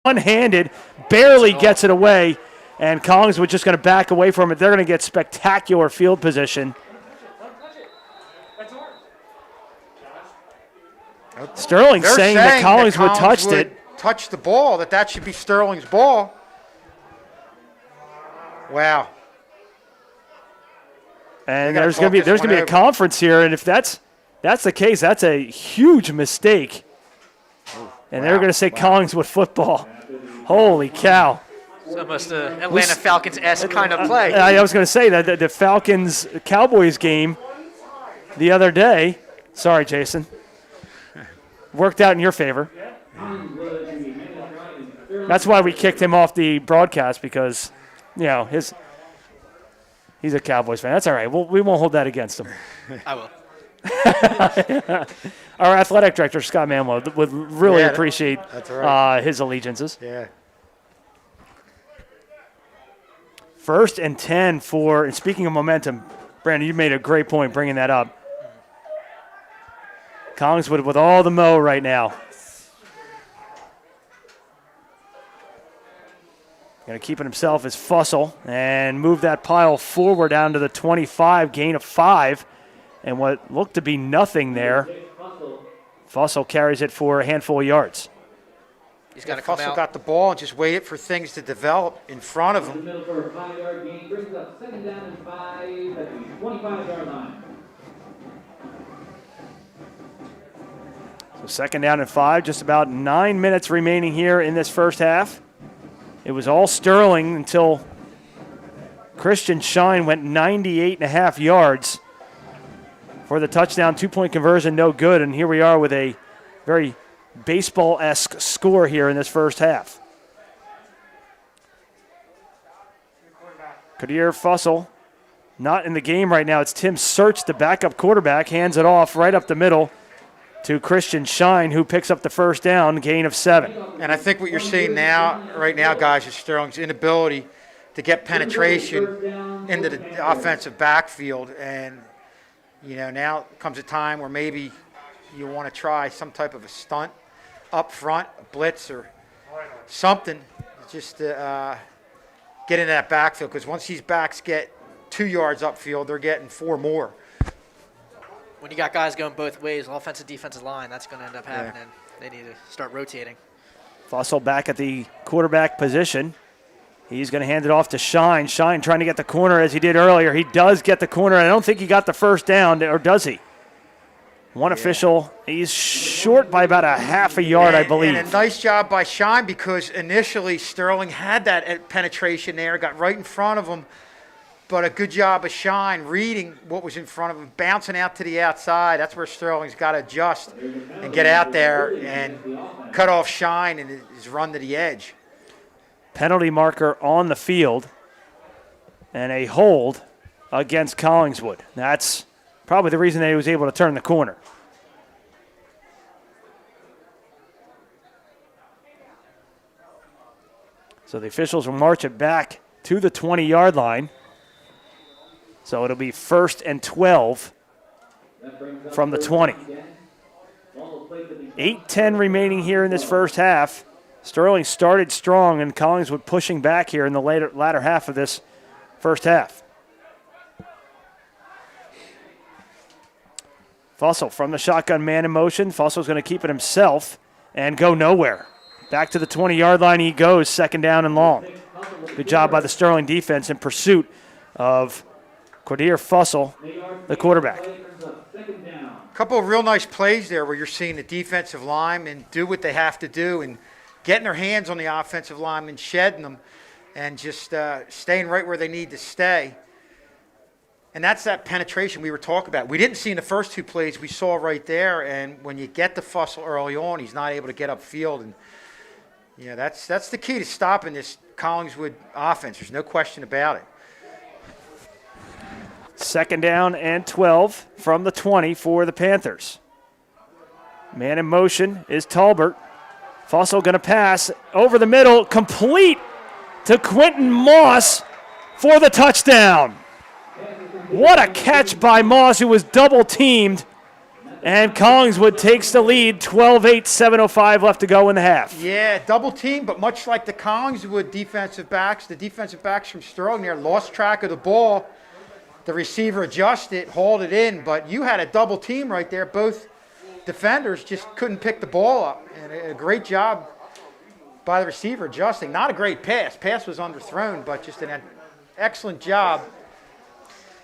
one-handed, barely gets it away, and Collingswood just going to back away from it. They're going to get spectacular field position. Sterling saying that Collingswood touched it. Touched the ball, that should be Sterling's ball. Wow. And there's going to be a conference here, and if that's the case, that's a huge mistake. And they're going to say Collingswood football. Holy cow. It's almost an Atlanta Falcons-esque kind of play. I was going to say that the Falcons-Cowboys game the other day, sorry, Jason, worked out in your favor. That's why we kicked him off the broadcast because, he's a Cowboys fan. That's all right. We won't hold that against him. I will. Our athletic director, Scott Manwell, would really appreciate his allegiances. Yeah. 1st and 10 and speaking of momentum, Brandon, you made a great point bringing that up. Collingswood with all the mo right now. Going to keep it himself is Fussell and move that pile forward down to the 25, gain of 5. And what looked to be nothing there, Fussell carries it for a handful of yards. He's got to come Fussell out. got the ball and just waited for things to develop in front of him. So 2nd down and 5, just about 9 minutes remaining here in this first half. It was all Sterling until Christian Shine went 98.5 yards for the touchdown. 2-point conversion, no good. And here we are with a very baseball-esque score here in this first half. Kadir Fussell not in the game right now. It's Tim Search, the backup quarterback, hands it off right up the middle to Christian Shine, who picks up the first down, gain of 7. And I think what you're seeing right now, guys, is Sterling's inability to get penetration into the offensive backfield. And, now comes a time where maybe you want to try some type of a stunt up front, a blitz or something, just to get into that backfield. Because once these backs get 2 yards upfield, they're getting 4 more. When you got guys going both ways, offensive, defensive line, that's going to end up happening. Yeah. They need to start rotating. Fussell back at the quarterback position. He's going to hand it off to Shine. Shine trying to get the corner as he did earlier. He does get the corner. I don't think he got the first down, or does he? One official, he's short by about a half a yard, I believe. And a nice job by Shine because initially Sterling had that penetration there, got right in front of him. But a good job of Shine reading what was in front of him, bouncing out to the outside. That's where Sterling's got to adjust and get out there and cut off Shine and his run to the edge. Penalty marker on the field and a hold against Collingswood. That's probably the reason that he was able to turn the corner. So the officials will march it back to the 20-yard line. So it'll be 1st and 12 from the 20. 8:10 remaining here in this first half. Sterling started strong, and Collingswood pushing back here in the latter half of this first half. Fussell from the shotgun man in motion. Fussel's going to keep it himself and go nowhere. Back to the 20-yard line he goes, 2nd down and long. Good job by the Sterling defense in pursuit of Cordier Fussell, the quarterback. A couple of real nice plays there where you're seeing the defensive linemen do what they have to do and getting their hands on the offensive linemen, shedding them, and just staying right where they need to stay. And that's that penetration we were talking about. We didn't see in the first 2 plays, we saw right there, and when you get the Fussell early on, he's not able to get upfield. And that's the key to stopping this Collingswood offense. There's no question about it. 2nd down and 12 from the 20 for the Panthers. Man in motion is Talbert. Fussell going to pass over the middle, complete to Quentin Moss for the touchdown. What a catch by Moss, who was double teamed And Collingswood takes the lead, 12-8, 7:05 left to go in the half. Yeah, double team, but much like the Collingswood defensive backs, the defensive backs from Sterling there lost track of the ball. The receiver adjusted, hauled it in, but you had a double team right there. Both defenders just couldn't pick the ball up. And a great job by the receiver adjusting. Not a great pass. Pass was underthrown, but just an excellent job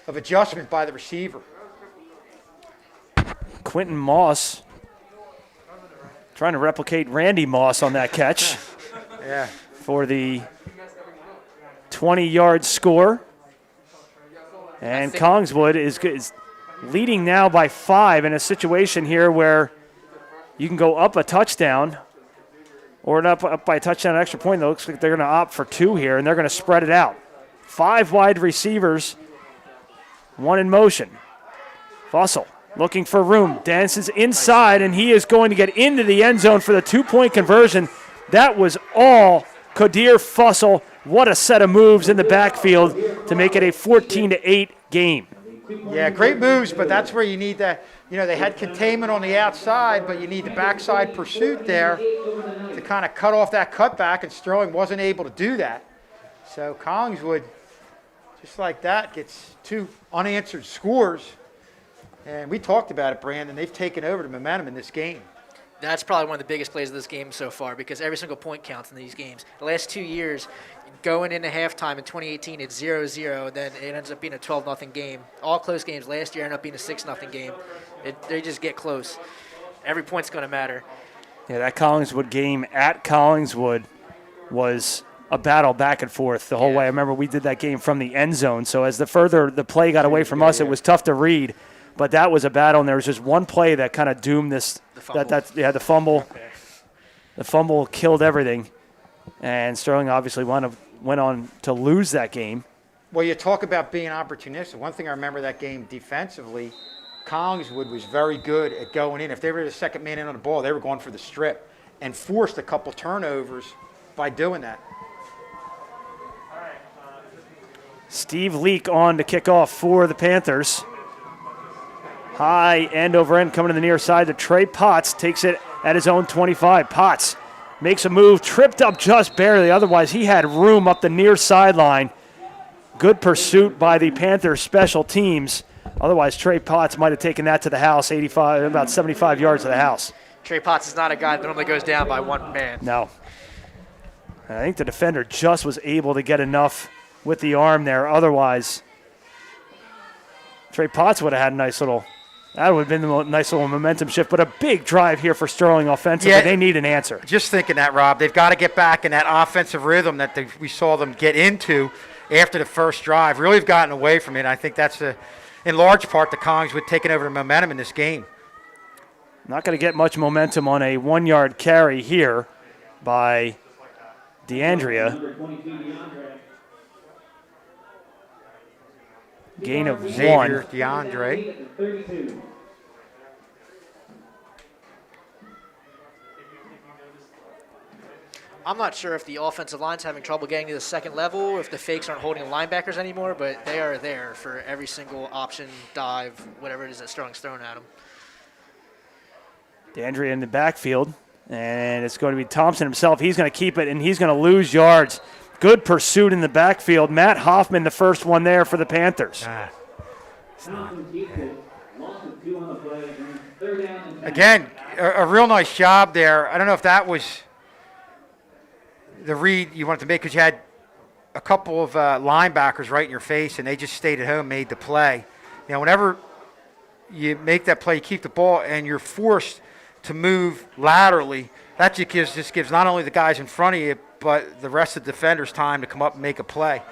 of adjustment by the receiver. Quentin Moss trying to replicate Randy Moss on that catch Yeah. for the 20-yard score. And Collingswood is leading now by 5 in a situation here where you can go up a touchdown or up by a touchdown extra point. It looks like they're going to opt for 2 here, and they're going to spread it out. 5 wide receivers, 1 in motion. Fussell looking for room, dances inside, and he is going to get into the end zone for the 2-point conversion. That was all Kadir Fussell. What a set of moves in the backfield to make it a 14-8 game. Yeah, great moves, but that's where you need that. You know, they had containment on the outside, but you need the backside pursuit there to kind of cut off that cutback, and Sterling wasn't able to do that. So Collingswood, just like that, gets 2 unanswered scores. And we talked about it, Brandon. They've taken over the momentum in this game. That's probably one of the biggest plays of this game so far because every single point counts in these games. The last 2 years, going into halftime in 2018, it's 0-0, then it ends up being a 12-0 game. All close games last year end up being a 6-0 game. They just get close. Every point's going to matter. Yeah, that Collingswood game at Collingswood was a battle back and forth the whole way. I remember we did that game from the end zone, so as the further the play got away from us, it was tough to read. But that was a battle, and there was just one play that kind of doomed this. The fumble. The fumble. Okay. The fumble killed everything, and Sterling obviously went on to lose that game. Well, you talk about being opportunistic. One thing I remember that game defensively, Collingswood was very good at going in. If they were the second man in on the ball, they were going for the strip and forced a couple turnovers by doing that. Steve Leak on to kick off for the Panthers. High end over end coming to the near side to Trey Potts. Takes it at his own 25. Potts makes a move, tripped up just barely. Otherwise, he had room up the near sideline. Good pursuit by the Panthers special teams. Otherwise, Trey Potts might have taken that to the house, about 75 yards to the house. Trey Potts is not a guy that normally goes down by one man. No. And I think the defender just was able to get enough with the arm there. Otherwise, Trey Potts would have had a nice little... That would have been a nice little momentum shift, but a big drive here for Sterling offensively. Yeah, they need an answer. Just thinking that, Rob. They've got to get back in that offensive rhythm that we saw them get into after the first drive. Really have gotten away from it. I think that's, in large part, the Collingswood taking over the momentum in this game. Not going to get much momentum on a 1-yard carry here by DeAndrea. Gain of Xavier 1. DeAndre. I'm not sure if the offensive line's having trouble getting to the second level, if the fakes aren't holding linebackers anymore, but they are there for every single option, dive, whatever it is that Sterling's thrown at them. DeAndrea in the backfield, and it's going to be Thompson himself. He's going to keep it, and he's going to lose yards. Good pursuit in the backfield. Matt Hoffman, the first one there for the Panthers. Again, a real nice job there. I don't know if that was the read you wanted to make because you had a couple of linebackers right in your face, and they just stayed at home, made the play. You know, whenever you make that play, you keep the ball, and you're forced to move laterally, that just gives not only the guys in front of you, but the rest of the defenders time to come up and make a play.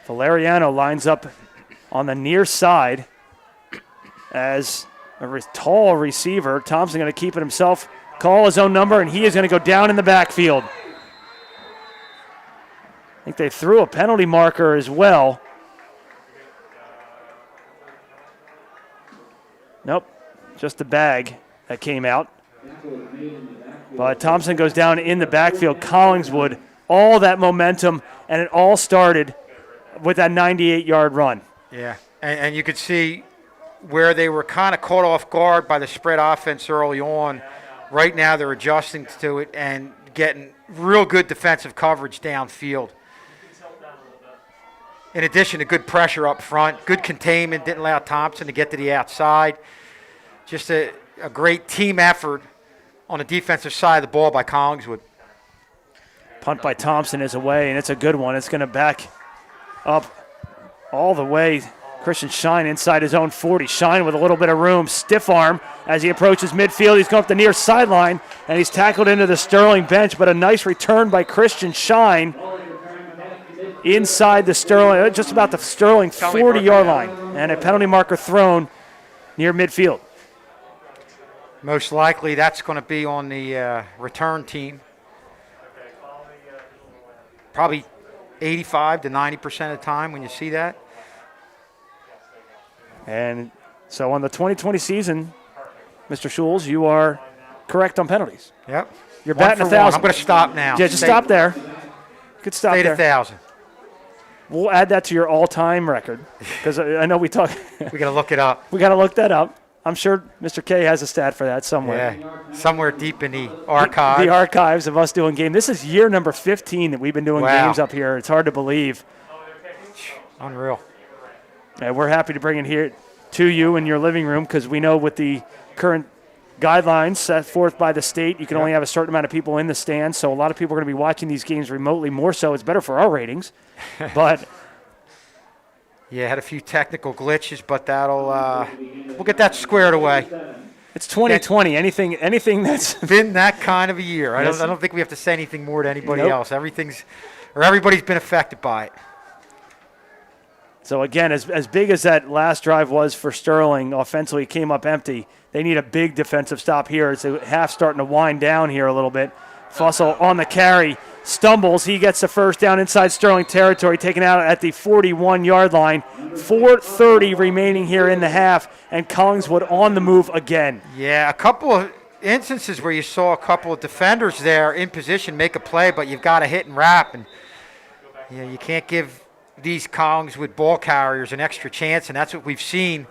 Valeriano lines up on the near side as a tall receiver. Thompson going to keep it himself, call his own number, and he is going to go down in the backfield. I think they threw a penalty marker as well. Nope, just the bag that came out. But Thompson goes down in the backfield. Collingswood, all that momentum, and it all started with that 98-yard run. Yeah, and you could see where they were kind of caught off guard by the spread offense early on. Right now they're adjusting to it and getting real good defensive coverage downfield. In addition to good pressure up front, good containment, didn't allow Thompson to get to the outside. Just a great team effort on the defensive side of the ball by Collingswood. Punt by Thompson is away, and it's a good one. It's going to back up all the way. Christian Shine inside his own 40. Shine with a little bit of room. Stiff arm as he approaches midfield. He's going up the near sideline, and he's tackled into the Sterling bench, but a nice return by Christian Shine inside the Sterling, just about the Sterling 40-yard line, and a penalty marker thrown near midfield. Most likely that's going to be on the return team. Probably 85 to 90% of the time when you see that. And so on the 2020 season, Mr. Schulz, you are correct on penalties. Yep. You're batting 1-for-1. I'm going to stop now. Yeah, just stop there. Good stop Stay there. at 1,000. We'll add that to your all-time record because I know we talk. We got to look it up. We got to look that up. I'm sure Mr. K has a stat for that somewhere. Yeah, somewhere deep in the archive. The archives of us doing games. This is year number 15 that we've been doing Wow. games up here. It's hard to believe. Unreal. And we're happy to bring it here to you in your living room because we know with the current guidelines set forth by the state, you can only have a certain amount of people in the stands. So a lot of people are going to be watching these games remotely more so. It's better for our ratings. But yeah, had a few technical glitches, but that'll we'll get that squared away. it's 2020. Anything that's Been that kind of a year. Yes. I don't think we have to say anything more to anybody Nope. else. Everybody's been affected by it. So, again, as big as that last drive was for Sterling, offensively came up empty. They need a big defensive stop here. It's a half starting to wind down here a little bit. Fussell on the carry, stumbles. He gets the first down inside Sterling territory, taken out at the 41-yard line. 4:30 remaining here in the half, and Collingswood on the move again. Yeah, a couple of instances where you saw a couple of defenders there in position make a play, but you've got to hit and wrap. And you can't give these Collingswood ball carriers an extra chance, and that's what we've seen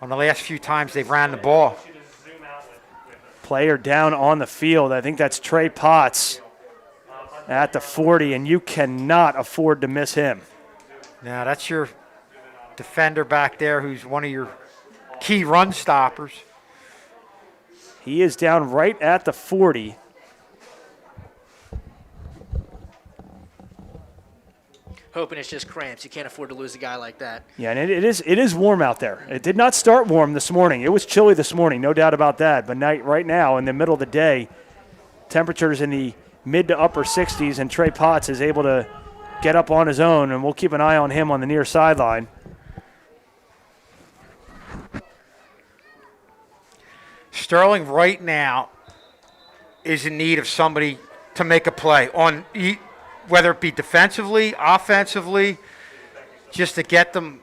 on the last few times they've ran the ball. Player down on the field. I think that's Trey Potts at the 40, and you cannot afford to miss him. Now, that's your defender back there who's one of your key run stoppers. He is down right at the 40. Hoping it's just cramps. You can't afford to lose a guy like that. Yeah, and it is warm out there. It did not start warm this morning. It was chilly this morning, no doubt about that. But right now, in the middle of the day, temperatures in the mid to upper 60s, and Trey Potts is able to get up on his own, and we'll keep an eye on him on the near sideline. Sterling right now is in need of somebody to make a play on whether it be defensively, offensively, just to get them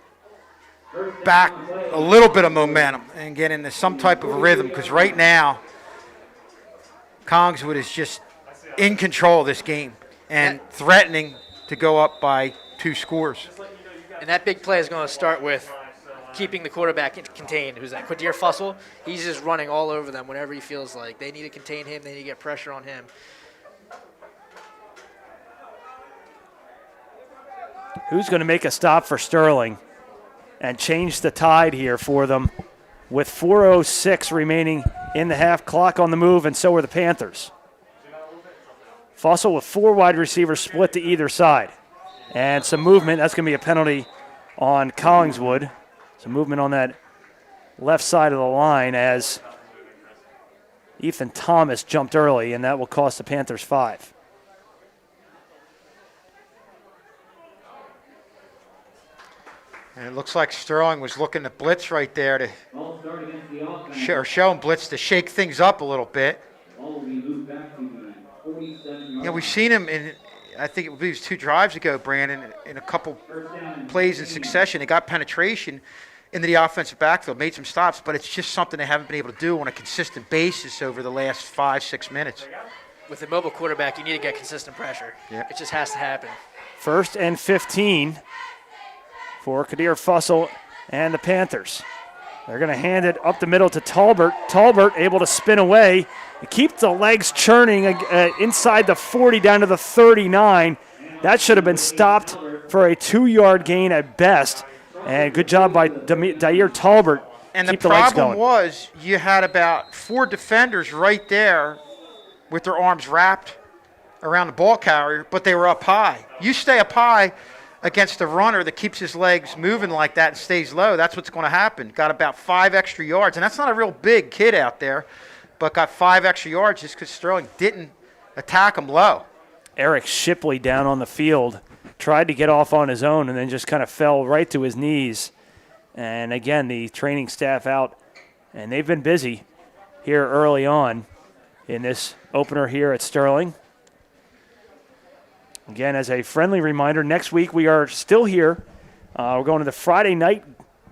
back a little bit of momentum and get into some type of a rhythm. Because right now, Collingswood is just in control of this game and threatening to go up by 2 scores. And that big play is going to start with keeping the quarterback contained. Who's that? Quadir Fussell. He's just running all over them whenever he feels like. They need to contain him. They need to get pressure on him. Who's going to make a stop for Sterling and change the tide here for them with 4:06 remaining in the half, clock on the move, and so are the Panthers. Fussell with 4 wide receivers split to either side. And some movement. That's going to be a penalty on Collingswood. Some movement on that left side of the line as Ethan Thomas jumped early, and that will cost the Panthers 5. And it looks like Sterling was looking to blitz right there to show him blitz to shake things up a little bit. We've seen him in, I think it was 2 drives ago, Brandon, in a couple plays in succession. They got penetration into the offensive backfield, made some stops, but it's just something they haven't been able to do on a consistent basis over the last 5-6 minutes. With a mobile quarterback, you need to get consistent pressure. Yep. It just has to happen. 1st and 15 for Quadir Fussell and the Panthers. They're going to hand it up the middle to Talbert. Talbert able to spin away, keep the legs churning inside the 40 down to the 39. That should have been stopped for a 2-yard gain at best. And good job by Dair Talbert. And keep the legs problem going. was you had about 4 defenders right there with their arms wrapped around the ball carrier, but they were up high. You stay up high against a runner that keeps his legs moving like that and stays low, that's what's going to happen. Got about 5 extra yards, and that's not a real big kid out there, but got 5 extra yards just because Sterling didn't attack him low. Eric Shipley down on the field, tried to get off on his own and then just kind of fell right to his knees. And again, the training staff out, and they've been busy here early on in this opener here at Sterling. Again, as a friendly reminder, next week we are still here. We're going to the Friday night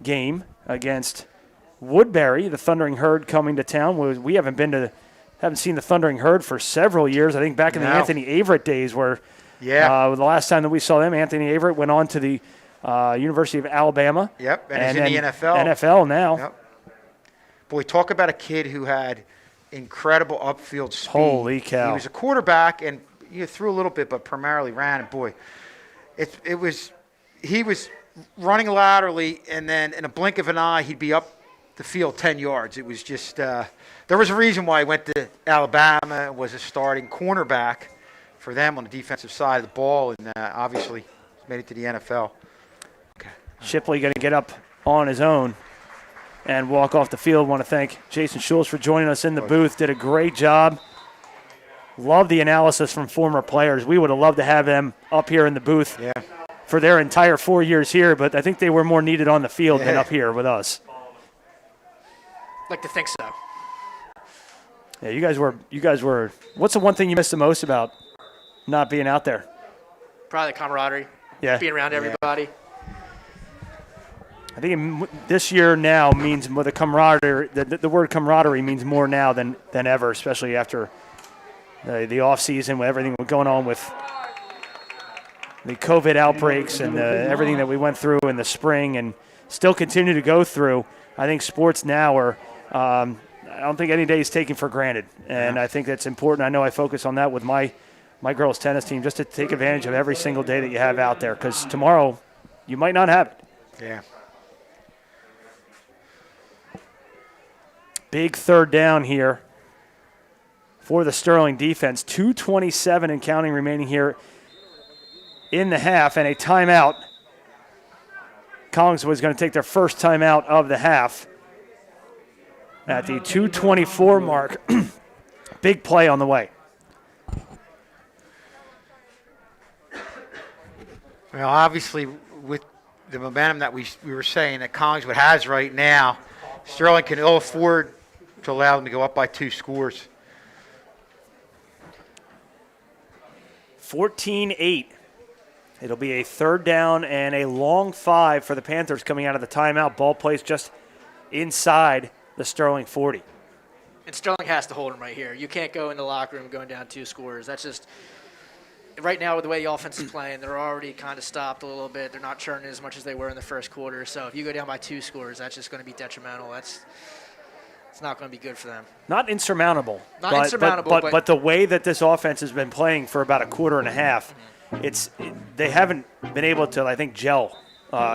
game against Woodbury, the Thundering Herd coming to town. We haven't seen the Thundering Herd for several years. I think back in the Anthony Averett days where the last time that we saw them, Anthony Averett went on to the University of Alabama. Yep, and he's in the NFL. NFL now. Yep. Boy, talk about a kid who had incredible upfield speed. Holy cow. He was a quarterback and he threw a little bit, but primarily ran. And boy, he was running laterally, and then in a blink of an eye, he'd be up the field 10 yards. It was just there was a reason why he went to Alabama, was a starting cornerback for them on the defensive side of the ball, and obviously made it to the NFL. Okay. Shipley going to get up on his own and walk off the field. Want to thank Jason Schultz for joining us in the booth. Did a great job. Love the analysis from former players. We would have loved to have them up here in the booth for their entire 4 years here, but I think they were more needed on the field than up here with us. Like to think so. Yeah, you guys were. What's the one thing you missed the most about not being out there? Probably the camaraderie. Yeah. Being around everybody. I think this year now means more the camaraderie. The word camaraderie means more now than ever, especially after the off season with everything going on with the COVID outbreaks and everything that we went through in the spring and still continue to go through. I think sports now are. I don't think any day is taken for granted, and I think that's important. I know I focus on that with my girls' tennis team, just to take advantage of every single day that you have out there, because tomorrow you might not have it. Yeah. Big third down here for the Sterling defense. 2:27 and counting remaining here in the half, and a timeout. Collingswood is going to take their first timeout of the half at the 2:24 mark. Big play on the way. Well, obviously, with the momentum that we were saying that Collingswood has right now, Sterling can ill afford to allow them to go up by 2 scores. 14-8. It'll be a third down and a long 5 for the Panthers coming out of the timeout. Ball placed just inside the Sterling 40. And Sterling has to hold him right here. You can't go in the locker room going down 2 scores. That's just right now with the way the offense is playing. They're already kind of stopped a little bit. They're not churning as much as they were in the first quarter. So if you go down by 2 scores, that's just going to be detrimental. It's not going to be good for them. Not insurmountable. Not insurmountable, but the way that this offense has been playing for about a quarter and a half, they haven't been able to, I think, gel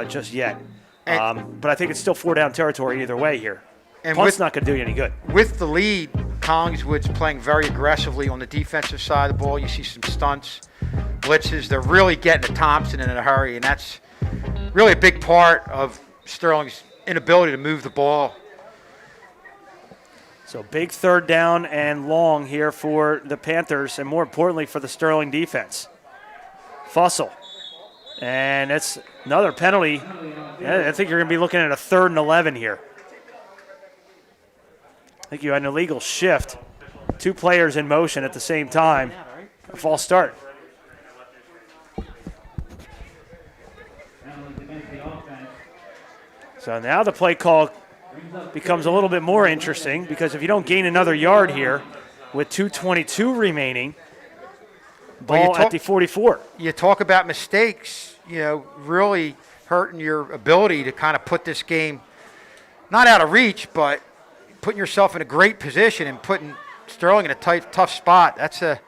just yet. But I think it's still 4 down territory either way here. And Punt's not going to do you any good. With the lead, Collingswood's playing very aggressively on the defensive side of the ball. You see some stunts, blitzes. They're really getting to Thompson in a hurry, and that's really a big part of Sterling's inability to move the ball. So big third down and long here for the Panthers, and more importantly for the Sterling defense. Fussell. And it's another penalty. I think you're going to be looking at a 3rd and 11 here. I think you had an illegal shift. 2 players in motion at the same time. A false start. So now the play call becomes a little bit more interesting, because if you don't gain another yard here with 2:22 remaining, ball at the 44. You talk about mistakes, really hurting your ability to kind of put this game not out of reach, but putting yourself in a great position and putting Sterling in a tough spot. That's a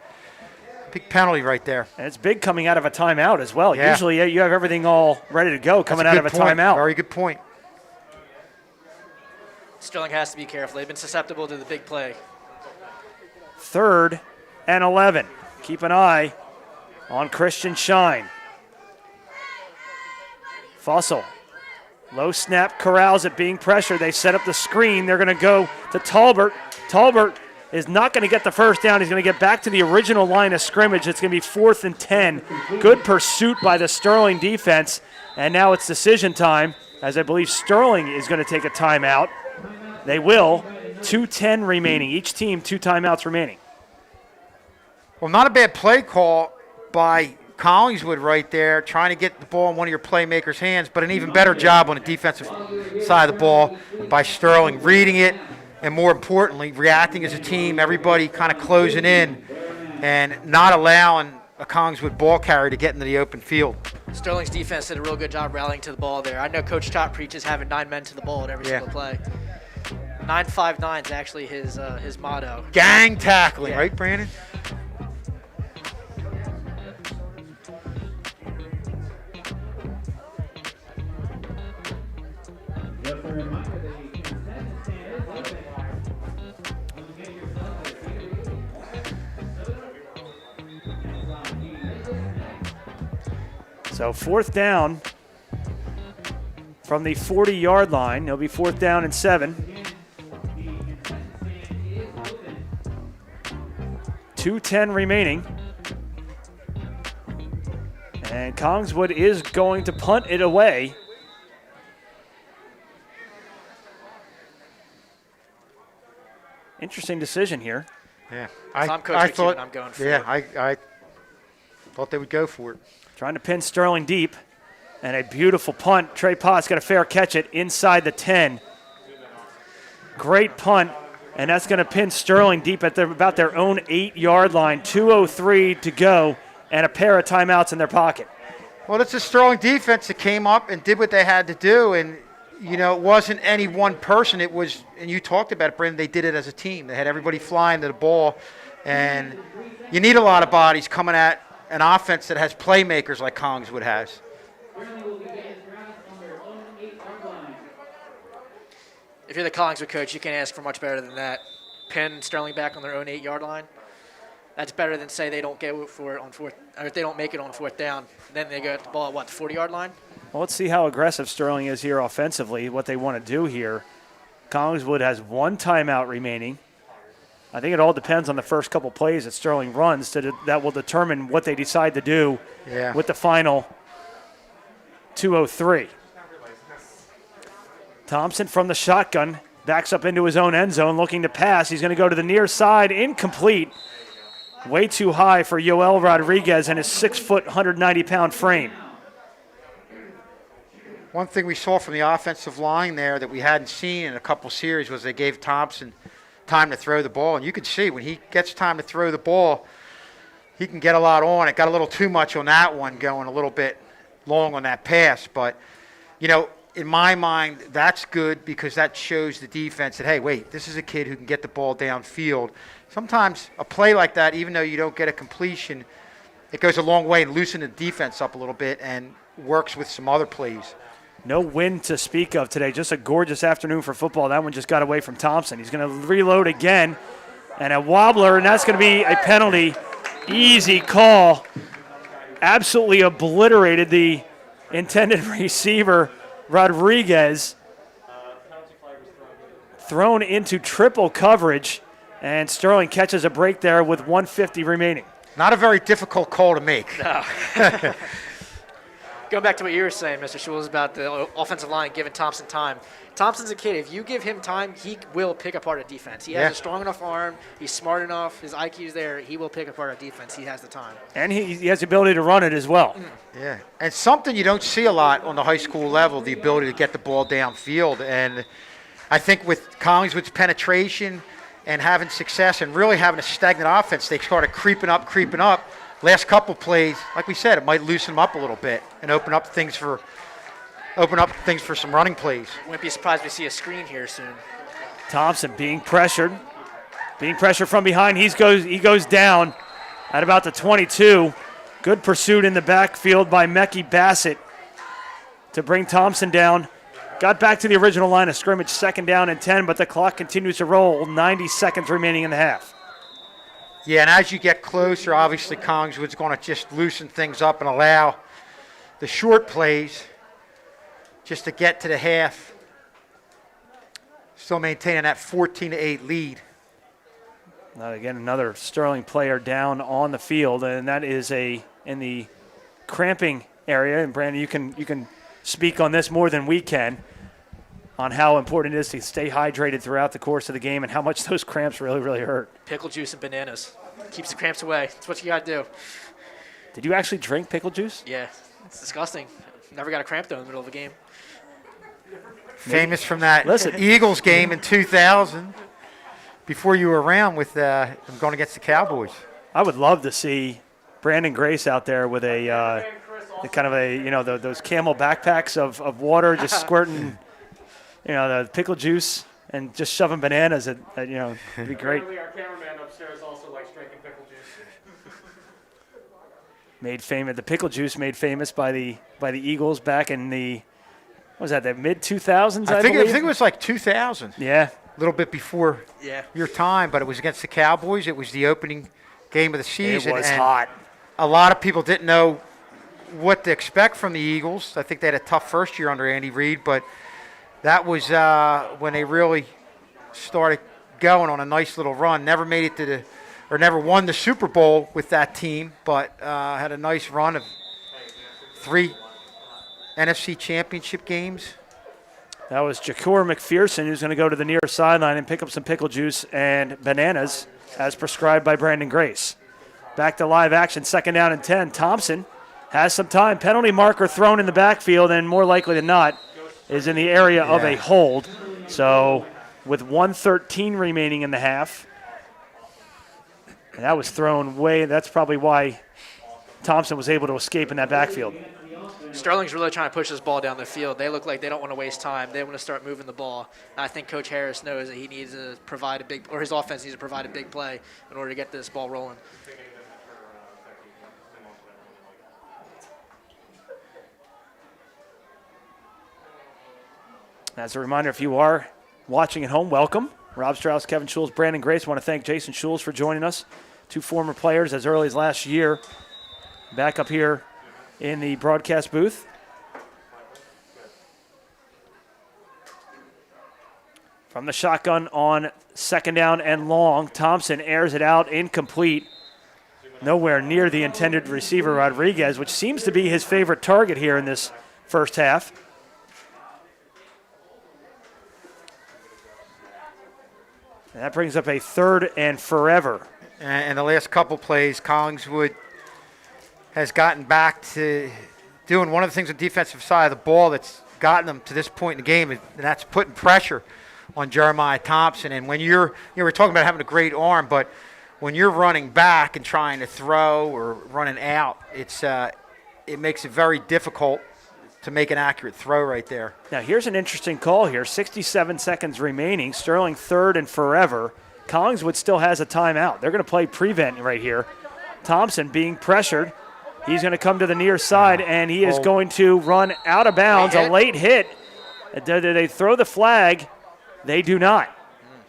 big penalty right there. And it's big coming out of a timeout as well. Yeah. Usually you have everything all ready to go coming out of a timeout. Very good point. Sterling has to be careful. They've been susceptible to the big play. 3rd and 11. Keep an eye on Christian Shine. Fussell. Low snap, corrals it, being pressured. They set up the screen. They're going to go to Talbert. Talbert is not going to get the first down. He's going to get back to the original line of scrimmage. It's going to be 4th and 10. Good pursuit by the Sterling defense. And now it's decision time, as I believe Sterling is going to take a timeout. They will. 2:10 remaining. Each team 2 timeouts remaining. Well, not a bad play call by Collingswood right there, trying to get the ball in one of your playmakers' hands, but an even better job on the defensive side of the ball by Sterling, reading it, and more importantly, reacting as a team, everybody kind of closing in and not allowing a Collingswood ball carrier to get into the open field. Sterling's defense did a real good job rallying to the ball there. I know Coach Top preaches having 9 men to the ball at every single play. 9-5-9 is actually his motto. Gang tackling, right, Brandon? So 4th down from the 40-yard line. It'll be 4th down and 7. 2:10 remaining. And Collingswood is going to punt it away. Interesting decision here. Yeah, I'm Coach McEwen, I'm going for it. Yeah, I thought they would go for it. Trying to pin Sterling deep. And a beautiful punt. Trey Potts got a fair catch it inside the 10. Great punt. And that's going to pin Sterling deep at about their own 8-yard line. 2:03 to go and a pair of timeouts in their pocket. Well, it's a Sterling defense that came up and did what they had to do. And, you know, it wasn't any one person. It was, and you talked about it, Brendan, they did it as a team. They had everybody flying to the ball. And you need a lot of bodies coming at an offense that has playmakers like Collingswood has. If you're the Collingswood coach, you can't ask for much better than that. Pin Sterling back on their own 8-yard line. That's better than say they don't go for it on 4th, or if they don't make it on 4th down. Then they go at the ball at the 40-yard line? Well, let's see how aggressive Sterling is here offensively, what they want to do here. Collingswood has 1 timeout remaining. I think it all depends on the first couple plays that Sterling runs that will determine what they decide to do with the final 2:03. Thompson from the shotgun backs up into his own end zone looking to pass. He's going to go to the near side, incomplete. Way too high for Yoel Rodriguez and his 6-foot, 190-pound frame. One thing we saw from the offensive line there that we hadn't seen in a couple series was they gave Thompson time to throw the ball. And you could see when he gets time to throw the ball, he can get a lot on it. Got a little too much on that one, going a little bit long on that pass. But, you know, in my mind, that's good because that shows the defense that, hey, wait, this is a kid who can get the ball downfield. Sometimes a play like that, even though you don't get a completion, it goes a long way and loosens the defense up a little bit and works with some other plays. No wind to speak of today. Just a gorgeous afternoon for football. That one just got away from Thompson. He's going to reload again. And a wobbler, and that's going to be a penalty. Easy call. Absolutely obliterated the intended receiver, Rodriguez. Thrown into triple coverage. And Sterling catches a break there with 1:50 remaining. Not a very difficult call to make. No. Going back to what you were saying, Mr. Schulz, about the offensive line giving Thompson time. Thompson's a kid. If you give him time, he will pick apart a defense. He has a strong enough arm. He's smart enough. His IQ's there. He will pick apart a defense. He has the time. And he has the ability to run it as well. Yeah, and something you don't see a lot on the high school level, the ability to get the ball downfield. And I think with Collingswood's penetration and having success and really having a stagnant offense, they started creeping up. Last couple plays, like we said, it might loosen them up a little bit and open up things for open up things for some running plays. Wouldn't be surprised if we see a screen here soon. Thompson being pressured from behind. He goes down at about the 22. Good pursuit in the backfield by Mekhi Bassett to bring Thompson down. Got back to the original line of scrimmage, 2nd down and 10, but the clock continues to roll. 90 seconds remaining in the half. Yeah, and as you get closer, obviously Collingswood's going to just loosen things up and allow the short plays just to get to the half. Still maintaining that 14-8 lead. Now again, another Sterling player down on the field, and that is in the cramping area. And Brandon, you can speak on this more than we can on how important it is to stay hydrated throughout the course of the game and how much those cramps really, really hurt. Pickle juice and bananas. Keeps the cramps away. That's what you got to do. Did you actually drink pickle juice? Yeah, it's disgusting. Never got a cramp, though, in the middle of a game. Famous from that Eagles game in 2000 before you were around with them going against the Cowboys. I would love to see Brandon Grace out there with a kind of those camel backpacks of water, just squirting, the pickle juice and just shoving bananas at it'd be great. Apparently our cameraman upstairs also likes drinking pickle juice. Made famous, the pickle juice made famous by the Eagles back in the mid 2000s. I think believe it was like 2000. Yeah, a little bit before your time, but it was against the Cowboys. It was the opening game of the season. It was and hot. A lot of people didn't know what to expect from the Eagles. I think they had a tough first year under Andy Reid, but that was when they really started going on a nice little run. Never made it never won the Super Bowl with that team, but had a nice run of 3 NFC championship games. That was Jacour McPherson, who's going to go to the near sideline and pick up some pickle juice and bananas as prescribed by Brandon Grace. Back to live action, 2nd down and 10. Thompson has some time. Penalty marker thrown in the backfield, and more likely than not is in the area of a hold. So with 1:13 remaining in the half, and that was thrown way. That's probably why Thompson was able to escape in that backfield. Sterling's really trying to push this ball down the field. They look like they don't want to waste time. They want to start moving the ball. And I think Coach Harris knows that he needs to provide his offense needs to provide a big play in order to get this ball rolling. As a reminder, if you are watching at home, welcome. Rob Strauss, Kevin Schulz, Brandon Grace. I want to thank Jason Schulz for joining us. 2 former players as early as last year. Back up here in the broadcast booth. From the shotgun on 2nd down and long, Thompson airs it out, incomplete. Nowhere near the intended receiver, Rodriguez, which seems to be his favorite target here in this first half. And that brings up a 3rd and forever. And the last couple plays, Collingswood has gotten back to doing one of the things on the defensive side of the ball that's gotten them to this point in the game, and that's putting pressure on Jeremiah Thompson. And when we're talking about having a great arm, but when you're running back and trying to throw or running out, it makes it very difficult to make an accurate throw right there. Now here's an interesting call here. 67 seconds remaining. Sterling 3rd and forever. Collingswood still has a timeout. They're going to play prevent right here. Thompson being pressured. He's going to come to the near side, and he is going to run out of bounds. A late hit. Do they throw the flag? They do not.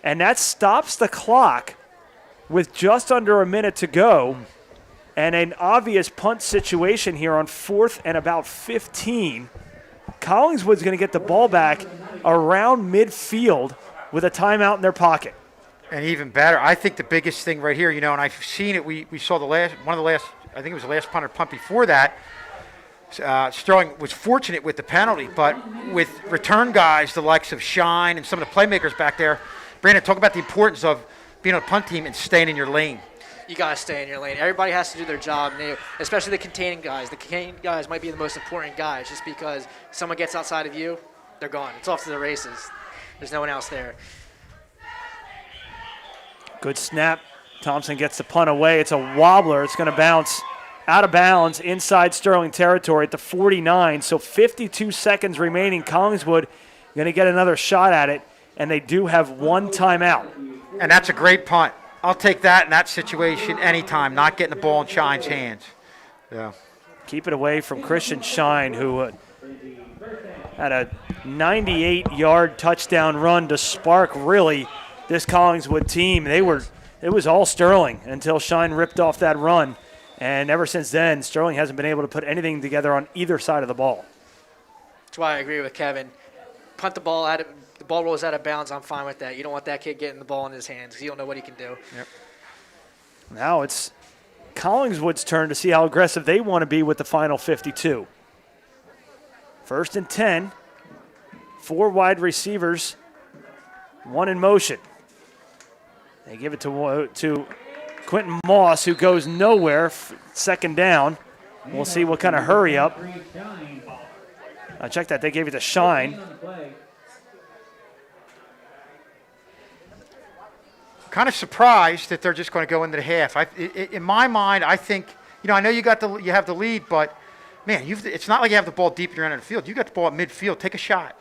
And that stops the clock with just under a minute to go. And an obvious punt situation here on 4th and about 15. Collingswood's going to get the ball back around midfield with a timeout in their pocket. And even better, I think the biggest thing right here, and I've seen it. We saw I think it was the last punter punt before that. Sterling was fortunate with the penalty, but with return guys, the likes of Shine and some of the playmakers back there, Brandon, talk about the importance of being on a punt team and staying in your lane. You got to stay in your lane. Everybody has to do their job, especially the containing guys. The containing guys might be the most important guys just because someone gets outside of you, they're gone. It's off to the races. There's no one else there. Good snap. Thompson gets the punt away. It's a wobbler. It's going to bounce out of bounds inside Sterling territory at the 49. So 52 seconds remaining. Collingswood going to get another shot at it, and they do have one timeout. And that's a great punt. I'll take that in that situation anytime, not getting the ball in Shine's hands. Yeah. Keep it away from Christian Shine, who had a 98-yard touchdown run to spark, really, this Collingswood team. It was all Sterling until Shine ripped off that run. And ever since then, Sterling hasn't been able to put anything together on either side of the ball. That's why I agree with Kevin. Punt the ball out of the ball rolls out of bounds. I'm fine with that. You don't want that kid getting the ball in his hands because you don't know what he can do. Yep. Now it's Collingswood's turn to see how aggressive they want to be with the final 52. 1st and 10. 4 wide receivers, 1 in motion. They give it to Quentin Moss, who goes nowhere. 2nd down. We'll see what kind of hurry up. Check that. They gave it to Shine. Kind of surprised that they're just going to go into the half. In my mind, I think, I know you have the lead, but man, it's not like you have the ball deep in your end of the field. You got the ball at midfield. Take a shot.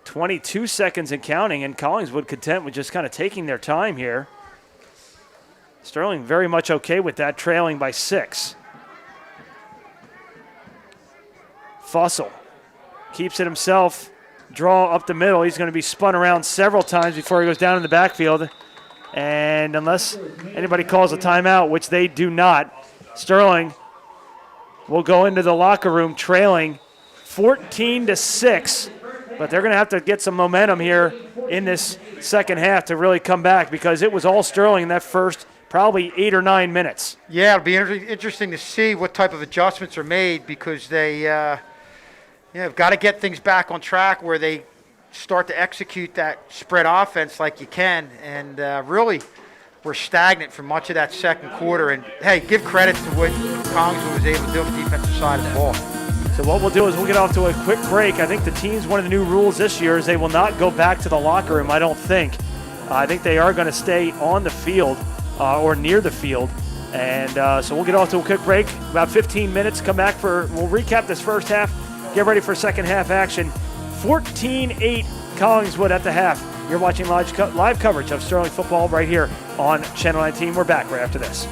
22 seconds and counting, and Collingswood content with just kind of taking their time here. Sterling very much okay with that, trailing by 6. Fussell keeps it himself. Draw up the middle. He's going to be spun around several times before he goes down in the backfield. And unless anybody calls a timeout, which they do not, Sterling will go into the locker room trailing 14-6. But they're going to have to get some momentum here in this second half to really come back because it was all Sterling in that first probably 8 or 9 minutes. Yeah, it'll be interesting to see what type of adjustments are made because they have got to get things back on track where they start to execute that spread offense like you can. And really, we're stagnant for much of that second quarter. And, hey, give credit to what Collingswood was able to do on the defensive side of the ball. So what we'll do is we'll get off to a quick break. I think the team's one of the new rules this year is they will not go back to the locker room, I don't think. I think they are going to stay on the field or near the field. And so we'll get off to a quick break, about 15 minutes, come back we'll recap this first half, get ready for second half action. 14-8 Collingswood at the half. You're watching live coverage of Sterling football right here on Channel 19. We're back right after this.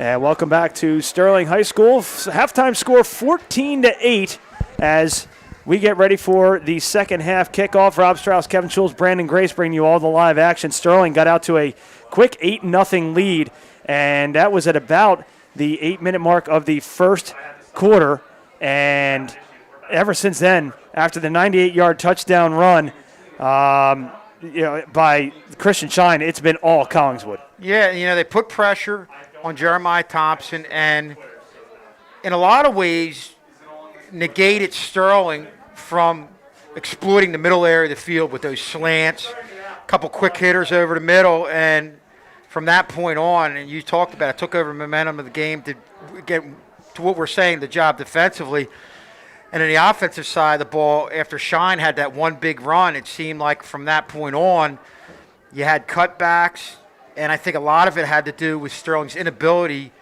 And welcome back to Sterling High School. Halftime score 14-8 as we get ready for the second half kickoff. Rob Strauss, Kevin Schulz, Brandon Grace bring you all the live action. Sterling got out to a quick 8-0 lead, and that was at about the 8-minute mark of the first quarter. And ever since then, after the 98-yard touchdown run by Christian Shine, it's been all Collingswood. Yeah, they put pressure on Jeremiah Thompson, and in a lot of ways negated Sterling from exploiting the middle area of the field with those slants, a couple quick hitters over the middle, and from that point on, and you talked about it, took over momentum of the game to get to what we're saying, the job defensively. And on the offensive side of the ball, after Shine had that one big run, it seemed like from that point on, you had cutbacks, and I think a lot of it had to do with Sterling's inability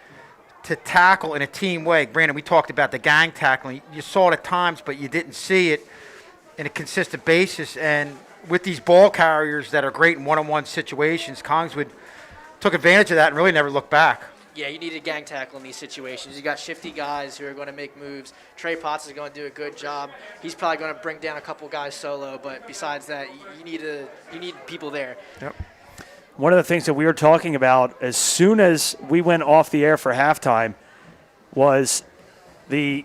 to tackle in a team way. Brandon, we talked about the gang tackling. You saw it at times, but you didn't see it in a consistent basis. And with these ball carriers that are great in one-on-one situations, Collingswood took advantage of that and really never looked back. Yeah, you need a gang tackle in these situations. You got shifty guys who are going to make moves. Trey Potts is going to do a good job. He's probably going to bring down a couple guys solo, but besides that, you need people there. Yep. One of the things that we were talking about as soon as we went off the air for halftime was I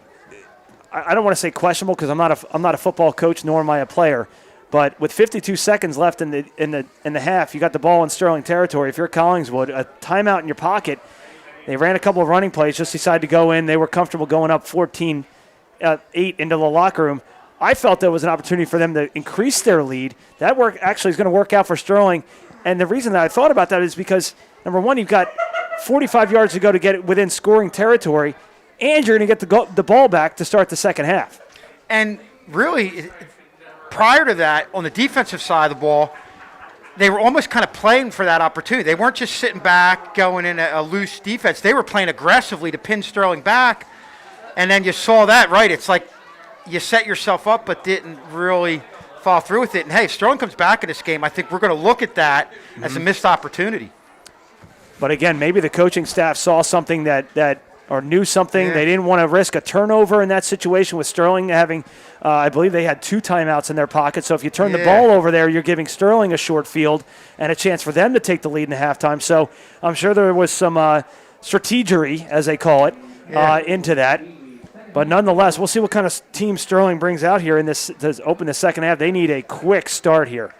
don't want to say questionable because I'm not a football coach nor am I a player, but with 52 seconds left in the half, you got the ball in Sterling territory. If you're Collingswood, a timeout in your pocket. They ran a couple of running plays, just decided to go in. They were comfortable going up 14-8 into the locker room. I felt there was an opportunity for them to increase their lead. That work actually is going to work out for Sterling. And the reason that I thought about that is because, number one, you've got 45 yards to go to get it within scoring territory, and you're going to get the ball back to start the second half. And really, prior to that, on the defensive side of the ball, they were almost kind of playing for that opportunity. They weren't just sitting back, going in a loose defense. They were playing aggressively to pin Sterling back. And then you saw that, right? It's like you set yourself up but didn't really follow through with it. And, hey, if Sterling comes back in this game, I think we're going to look at that as a missed opportunity. But, again, maybe the coaching staff saw something that or knew something. Yeah. They didn't want to risk a turnover in that situation with Sterling having, I believe they had 2 timeouts in their pocket. So if you turn the ball over there, you're giving Sterling a short field and a chance for them to take the lead in the halftime. So I'm sure there was some strategery, as they call it, into that. But nonetheless, we'll see what kind of team Sterling brings out here in this to open the second half. They need a quick start here.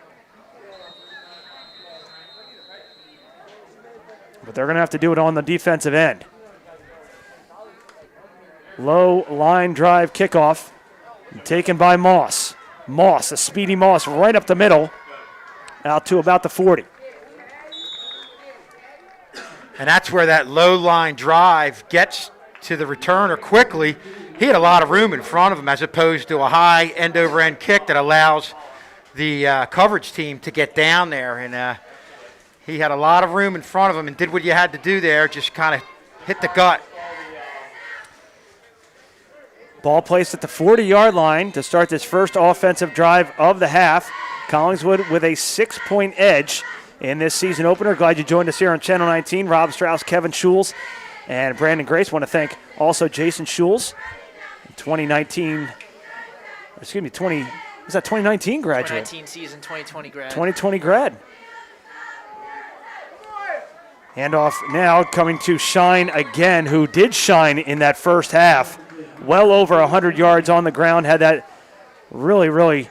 But they're going to have to do it on the defensive end. Low line drive kickoff taken by Moss. Moss, a speedy Moss right up the middle, out to about the 40. And that's where that low line drive gets to the returner quickly. He had a lot of room in front of him as opposed to a high end-over-end kick that allows the coverage team to get down there. And he had a lot of room in front of him and did what you had to do there, just kind of hit the gut. Ball placed at the 40-yard line to start this first offensive drive of the half. Collingswood with a 6-point edge in this season opener. Glad you joined us here on Channel 19. Rob Strauss, Kevin Schulz, and Brandon Grace. Want to thank also Jason Schulz, 2019 graduate? 2019 season, 2020 grad. 2020 grad. Handoff now coming to Shine again, who did shine in that first half. Well over 100 yards on the ground, had that really, really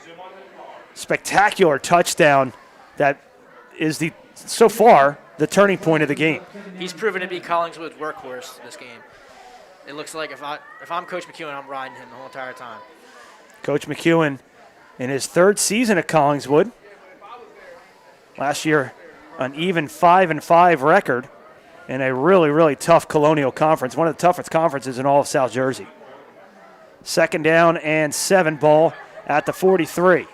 spectacular touchdown that is so far the turning point of the game. He's proven to be Collingswood's workhorse this game. It looks like if I'm Coach McEwen, I'm riding him the whole entire time. Coach McEwen in his third season at Collingswood. Last year, an even 5-5 record in a really, really tough Colonial Conference, one of the toughest conferences in all of South Jersey. Second down and 7 ball at the 43.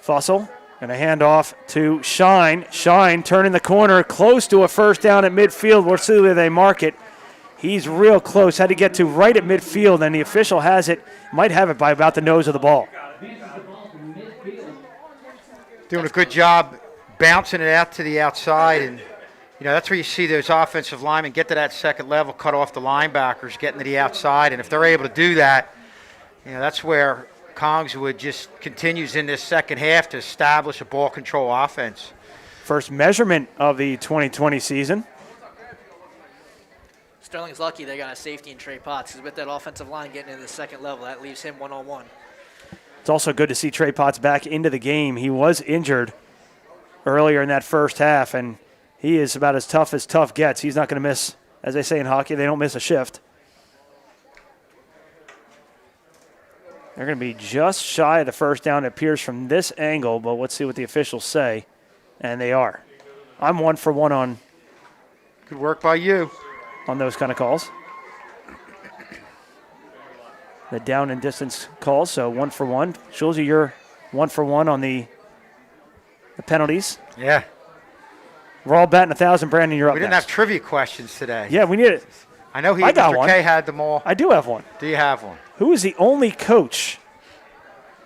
Fussell going to hand off to Shine. Shine turning the corner, close to a first down at midfield. We'll see where they mark it. He's real close, had to get to right at midfield, and the official has it, might have it by about the nose of the ball. Doing a good job bouncing it out to the outside, and that's where you see those offensive linemen get to that second level, cut off the linebackers, getting to the outside. And if they're able to do that, that's where Collingswood just continues in this second half to establish a ball control offense. First measurement of the 2020 season. Sterling's lucky they got a safety in Trey Potts, because with that offensive line getting into the second level, that leaves him one-on-one. It's also good to see Trey Potts back into the game. He was injured earlier in that first half, and he is about as tough gets. He's not going to miss, as they say in hockey, they don't miss a shift. They're going to be just shy of the first down, it appears, from this angle, but let's see what the officials say. And they are. I'm 1 for 1 on Good work by you. On those kind of calls. The down and distance calls, so 1 for 1. Shows you you're 1 for 1 on the penalties. Yeah. We're all batting 1,000. Brandon, you're up We didn't next. have trivia questions today. Yeah, we need it. I know I got Mr. one. K had them all. I do have one. Do you have one? Who is the only coach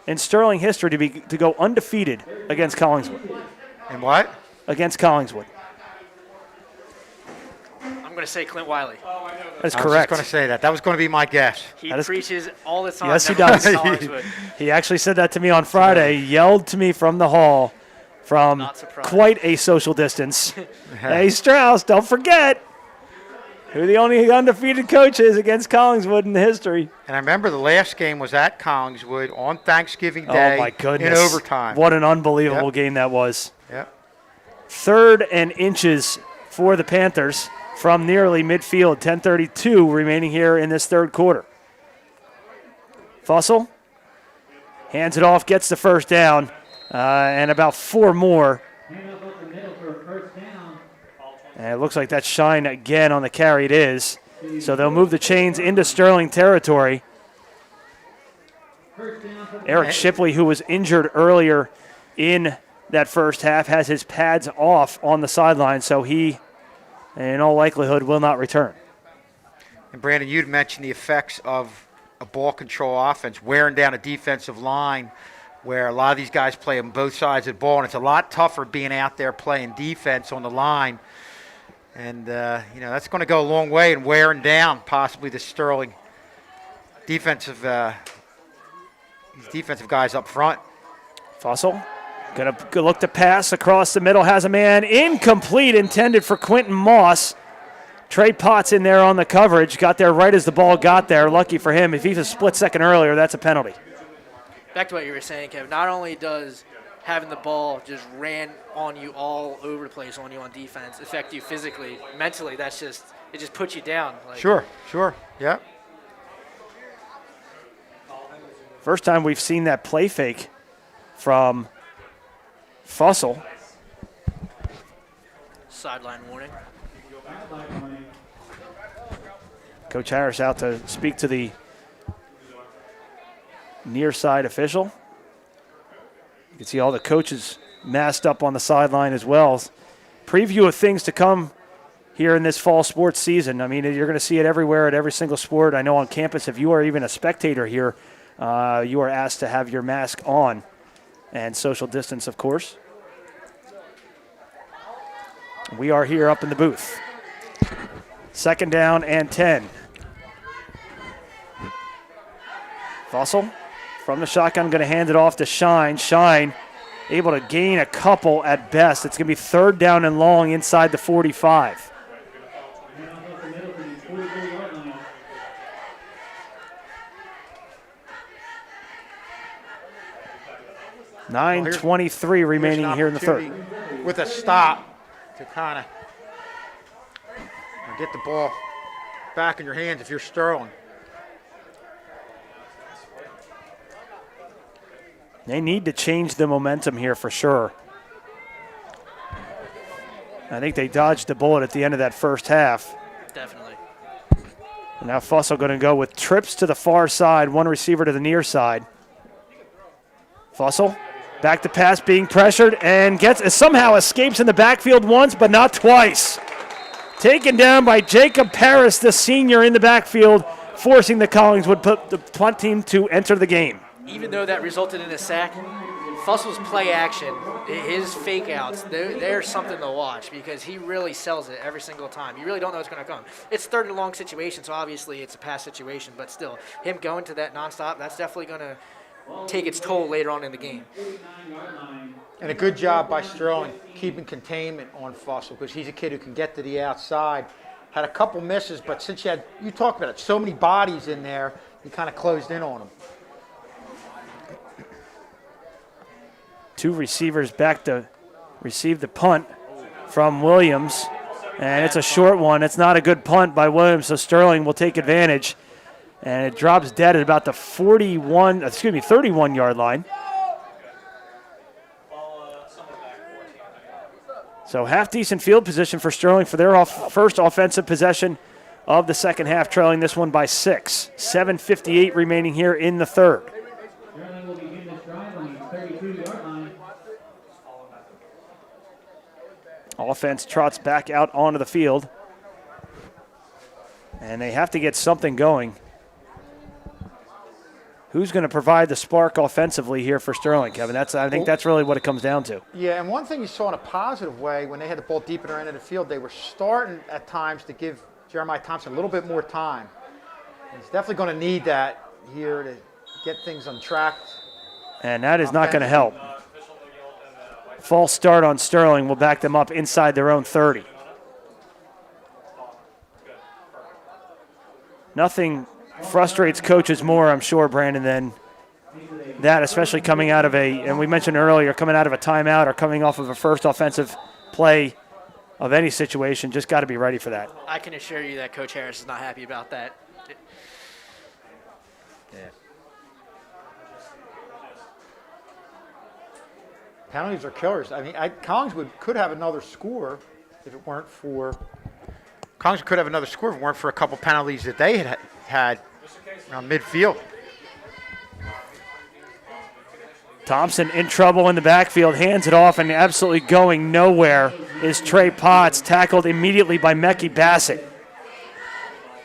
in Sterling history to go undefeated against Collingswood? And what? Against Collingswood. I'm going to say Clint Wiley. That's I was correct. just going to say that. That was going to be my guess. He That is- preaches all the time. Yes, he never does. leaves Collingswood. He actually said that to me on Friday. Yelled to me from the hall from Not surprised. quite a social distance. Hey, Strauss, don't forget who the only undefeated coach is against Collingswood in history. And I remember the last game was at Collingswood on Thanksgiving Day Oh, my goodness. in overtime. What an unbelievable Yep. game that was. Yep. 3rd and inches for the Panthers from nearly midfield. 10:32 remaining here in this third quarter. Fussell hands it off, gets the first down, and about 4 more. And it looks like that's Shine again on the carry. It is. So they'll move the chains into Sterling territory. Eric Shipley, who was injured earlier in that first half, has his pads off on the sideline, so he, in all likelihood, will not return. And Brandon, you'd mentioned the effects of a ball control offense, wearing down a defensive line where a lot of these guys play on both sides of the ball, and it's a lot tougher being out there playing defense on the line. And, that's going to go a long way in wearing down possibly the Sterling defensive guys up front. Fussell going to look to pass across the middle, has a man incomplete, intended for Quentin Moss. Trey Potts in there on the coverage, got there right as the ball got there. Lucky for him. If he's a split second earlier, that's a penalty. Back to what you were saying, Kevin. Not only does having the ball just ran on you all over the place on you on defense affect you physically, mentally, it just puts you down. Sure, yeah. First time we've seen that play fake from Fussell. Sideline warning. Coach Harris out to speak to the near side official. You can see all the coaches masked up on the sideline as well. Preview of things to come here in this fall sports season. I mean, you're going to see it everywhere at every single sport. I know on campus, if you are even a spectator here, you are asked to have your mask on and social distance, of course. We are here up in the booth. 2nd down and 10. Fussell from the shotgun, going to hand it off to Shine. Shine able to gain a couple at best. It's going to be 3rd down and long inside the 45. $9:23 remaining here in the third. With a stop to kind of get the ball back in your hands if you're Sterling. They need to change the momentum here for sure. I think they dodged the bullet at the end of that first half. Definitely. And now Fussell going to go with trips to the far side, one receiver to the near side. Fussell back to pass, being pressured, and somehow escapes in the backfield once, but not twice. Taken down by Jacob Paris, the senior, in the backfield, forcing the Collingswood the punt team to enter the game. Even though that resulted in a sack, Fussel's play action, his fake outs, they're something to watch because he really sells it every single time. You really don't know what's going to come. It's third and long situation, so obviously it's a pass situation, but still, him going to that nonstop, that's definitely going to take its toll later on in the game. And a good job by Sterling keeping containment on Fussell because he's a kid who can get to the outside. Had a couple misses, but since you talked about it, so many bodies in there, he kind of closed in on them. Two receivers back to receive the punt from Williams, and it's a short one. It's not a good punt by Williams, so Sterling will take advantage, and it drops dead at about the 31-yard line. So half-decent field position for Sterling for their first offensive possession of the second half, trailing this one by 6. 7:58 remaining here in the third. Sterling will begin this drive on the 32-yard line. Offense trots back out onto the field. And they have to get something going. Who's going to provide the spark offensively here for Sterling, Kevin? I think that's really what it comes down to. Yeah, and one thing you saw in a positive way, when they had the ball deep in their end of the field, they were starting at times to give Jeremiah Thompson a little bit more time. And he's definitely going to need that here to get things on track. And that is not going to help. False start on Sterling will back them up inside their own 30. Nothing frustrates coaches more, I'm sure, Brandon, than that, especially coming out of and we mentioned earlier, coming out of a timeout or coming off of a first offensive play of any situation. Just got to be ready for that. I can assure you that Coach Harris is not happy about that. Yeah. Penalties are killers. I mean, Collingswood could have another score if it weren't for a couple penalties that they had around midfield. Thompson in trouble in the backfield, hands it off, and absolutely going nowhere is Trey Potts, tackled immediately by Mecky Bassett.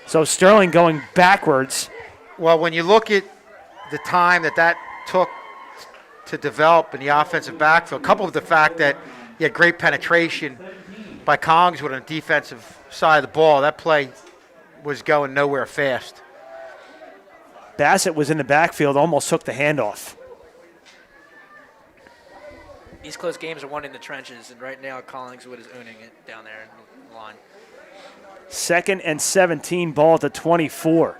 So Sterling going backwards. Well, when you look at the time that took to develop in the offensive backfield, coupled with the fact that he had great penetration by Collingswood on the defensive side of the ball, that play was going nowhere fast. Bassett was in the backfield, almost took the handoff. These close games are won in the trenches, and right now Collingswood is owning it down there in the line. 2nd and 17, ball at the 24.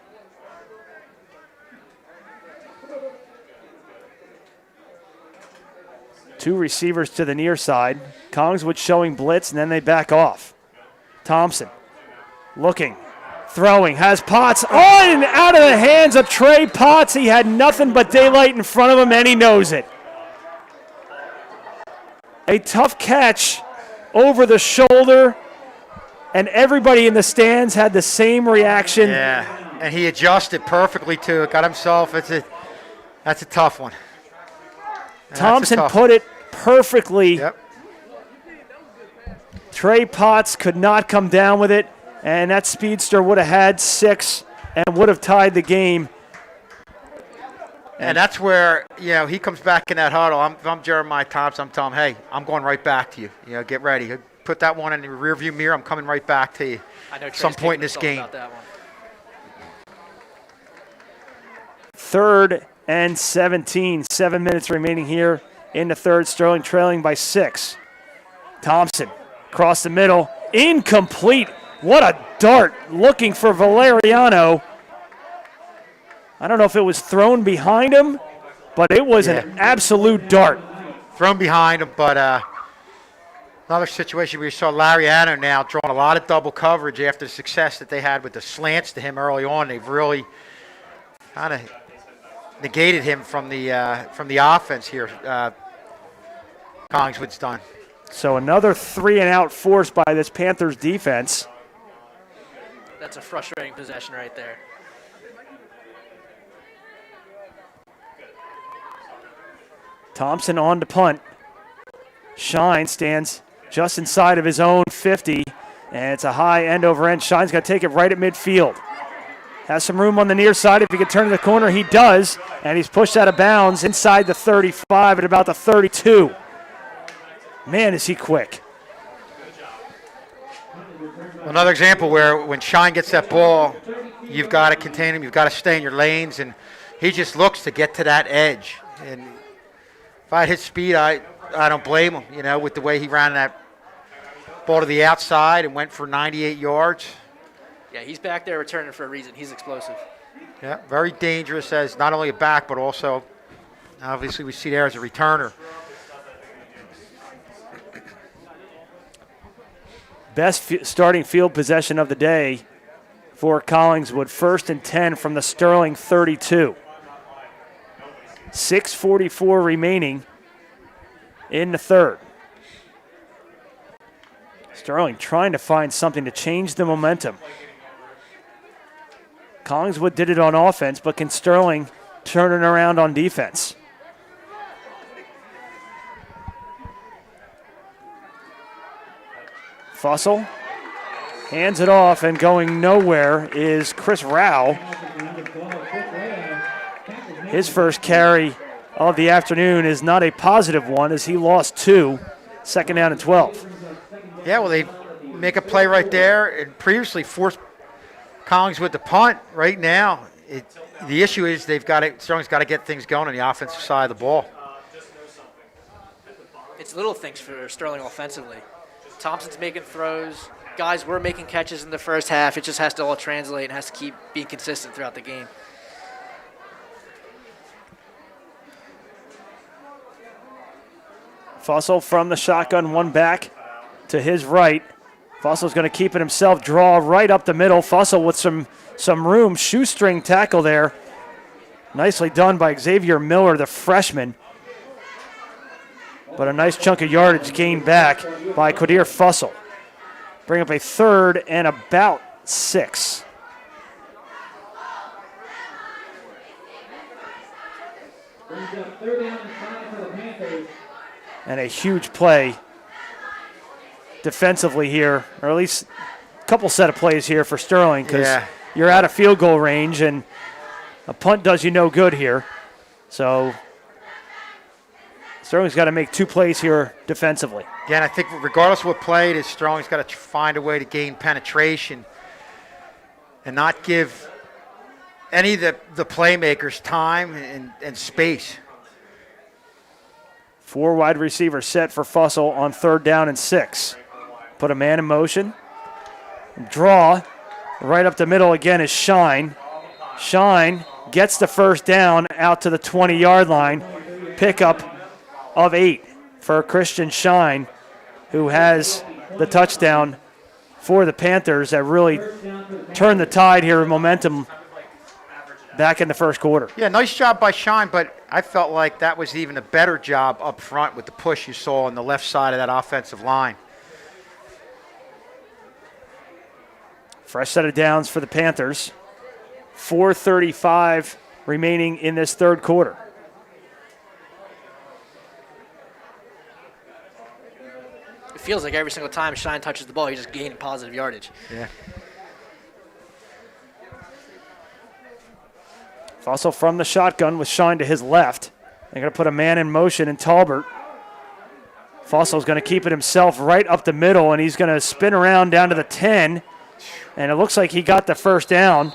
Two receivers to the near side. Collingswood showing blitz, and then they back off. Thompson looking, throwing, has Potts on and out of the hands of Trey Potts. He had nothing but daylight in front of him, and he knows it. A tough catch over the shoulder, and everybody in the stands had the same reaction. Yeah, and he adjusted perfectly to it, got himself, that's a tough one. Thompson put it perfectly. Yep. Trey Potts could not come down with it, and that speedster would have had 6 and would have tied the game. And that's where, he comes back in that huddle. If I'm Jeremiah Thompson, I'm telling him, hey, I'm going right back to you. Get ready. Put that one in the rearview mirror. I'm coming right back to you at some point in this game. 3rd and 17. 7 minutes remaining here in the third. Sterling trailing by 6. Thompson across the middle. Incomplete. What a dart. Looking for Valeriano. I don't know if it was thrown behind him, but it was an absolute dart. Thrown behind him, but another situation where you saw Lariano now drawing a lot of double coverage after the success that they had with the slants to him early on. They've really kind of negated him from the offense here. Collingswood's done. So another 3-and-out forced by this Panthers defense. That's a frustrating possession right there. Thompson on to punt. Shine stands just inside of his own 50, and it's a high end-over-end. Shine's got to take it right at midfield. Has some room on the near side. If he can turn to the corner, he does. And he's pushed out of bounds inside the 35 at about the 32. Man, is he quick. Another example where when Shine gets that ball, you've got to contain him. You've got to stay in your lanes. And he just looks to get to that edge. And if I had his speed, I don't blame him, you know, with the way he ran that ball to the outside and went for 98 yards. Yeah, he's back there returning for a reason. He's explosive. Yeah, very dangerous as not only a back, but also, obviously, we see there as a returner. Best starting field possession of the day for Collingswood. 1st and 10 from the Sterling 32. 6:44 remaining in the third. Sterling trying to find something to change the momentum. Collingswood did it on offense, but can Sterling turn it around on defense? Fussell hands it off, and going nowhere is Chris Rao. His first carry of the afternoon is not a positive one as he lost 2, 2nd down and 12. Yeah, well, they make a play right there and previously forced Collingswood to punt. Right now, the issue is Sterling's got to get things going on the offensive side of the ball. It's little things for Sterling offensively. Thompson's making throws. Guys were making catches in the first half. It just has to all translate and has to keep being consistent throughout the game. Fussell from the shotgun, one back to his right. Fussel's going to keep it himself, draw right up the middle. Fussell with some room, shoestring tackle there. Nicely done by Xavier Miller, the freshman. But a nice chunk of yardage gained back by Qadir Fussell. Bring up a 3rd and about 6. Brings up 3rd down and 5 for the Panthers. And a huge play defensively here, or at least a couple set of plays here for Sterling, because you're out of field goal range, and a punt does you no good here. So Sterling's got to make 2 plays here defensively. Again, I think regardless of what played, is Sterling's got to find a way to gain penetration and not give any of the playmakers time and space. 4 wide receivers set for Fussell on 3rd down and 6. Put a man in motion. Draw. Right up the middle again is Shine. Shine gets the 1st down out to the 20-yard line. Pickup of 8 for Christian Shine, who has the touchdown for the Panthers that really turned the tide here of momentum back in the first quarter. Yeah, nice job by Shine, but I felt like that was even a better job up front with the push you saw on the left side of that offensive line. Fresh set of downs for the Panthers. 4:35 remaining in this third quarter. It feels like every single time Shine touches the ball, he's just gaining positive yardage. Yeah. Fussell from the shotgun with Shine to his left. They're going to put a man in motion in Talbert. Fussel's going to keep it himself right up the middle, and he's going to spin around down to the 10. And it looks like he got the 1st down.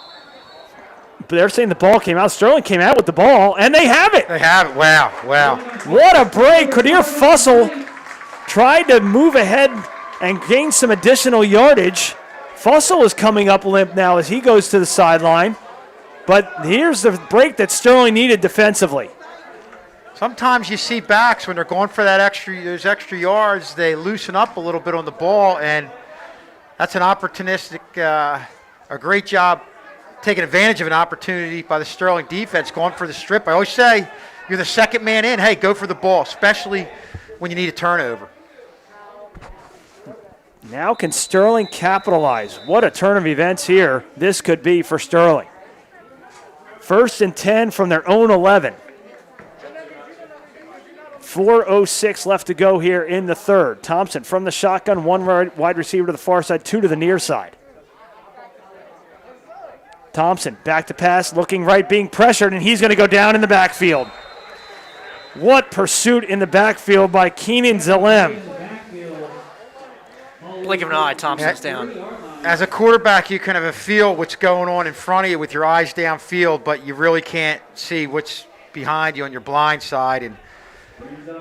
But they're saying the ball came out. Sterling came out with the ball, and they have it. They have it. Wow, wow. What a break. Qadir Fussell tried to move ahead and gain some additional yardage. Fussell is coming up limp now as he goes to the sideline. But here's the break that Sterling needed defensively. Sometimes you see backs when they're going for those extra yards, they loosen up a little bit on the ball, and that's an opportunistic, a great job taking advantage of an opportunity by the Sterling defense, going for the strip. I always say, you're the second man in, hey, go for the ball, especially when you need a turnover. Now can Sterling capitalize? What a turn of events here this could be for Sterling. 1st and 10 from their own 11. 4:06 left to go here in the third. Thompson from the shotgun, 1 wide receiver to the far side, 2 to the near side. Thompson back to pass, looking right, being pressured, and he's going to go down in the backfield. What pursuit in the backfield by Keenan Zalem. Blink of an eye, Thompson's down. As a quarterback, you kind of feel what's going on in front of you with your eyes downfield, but you really can't see what's behind you on your blind side. And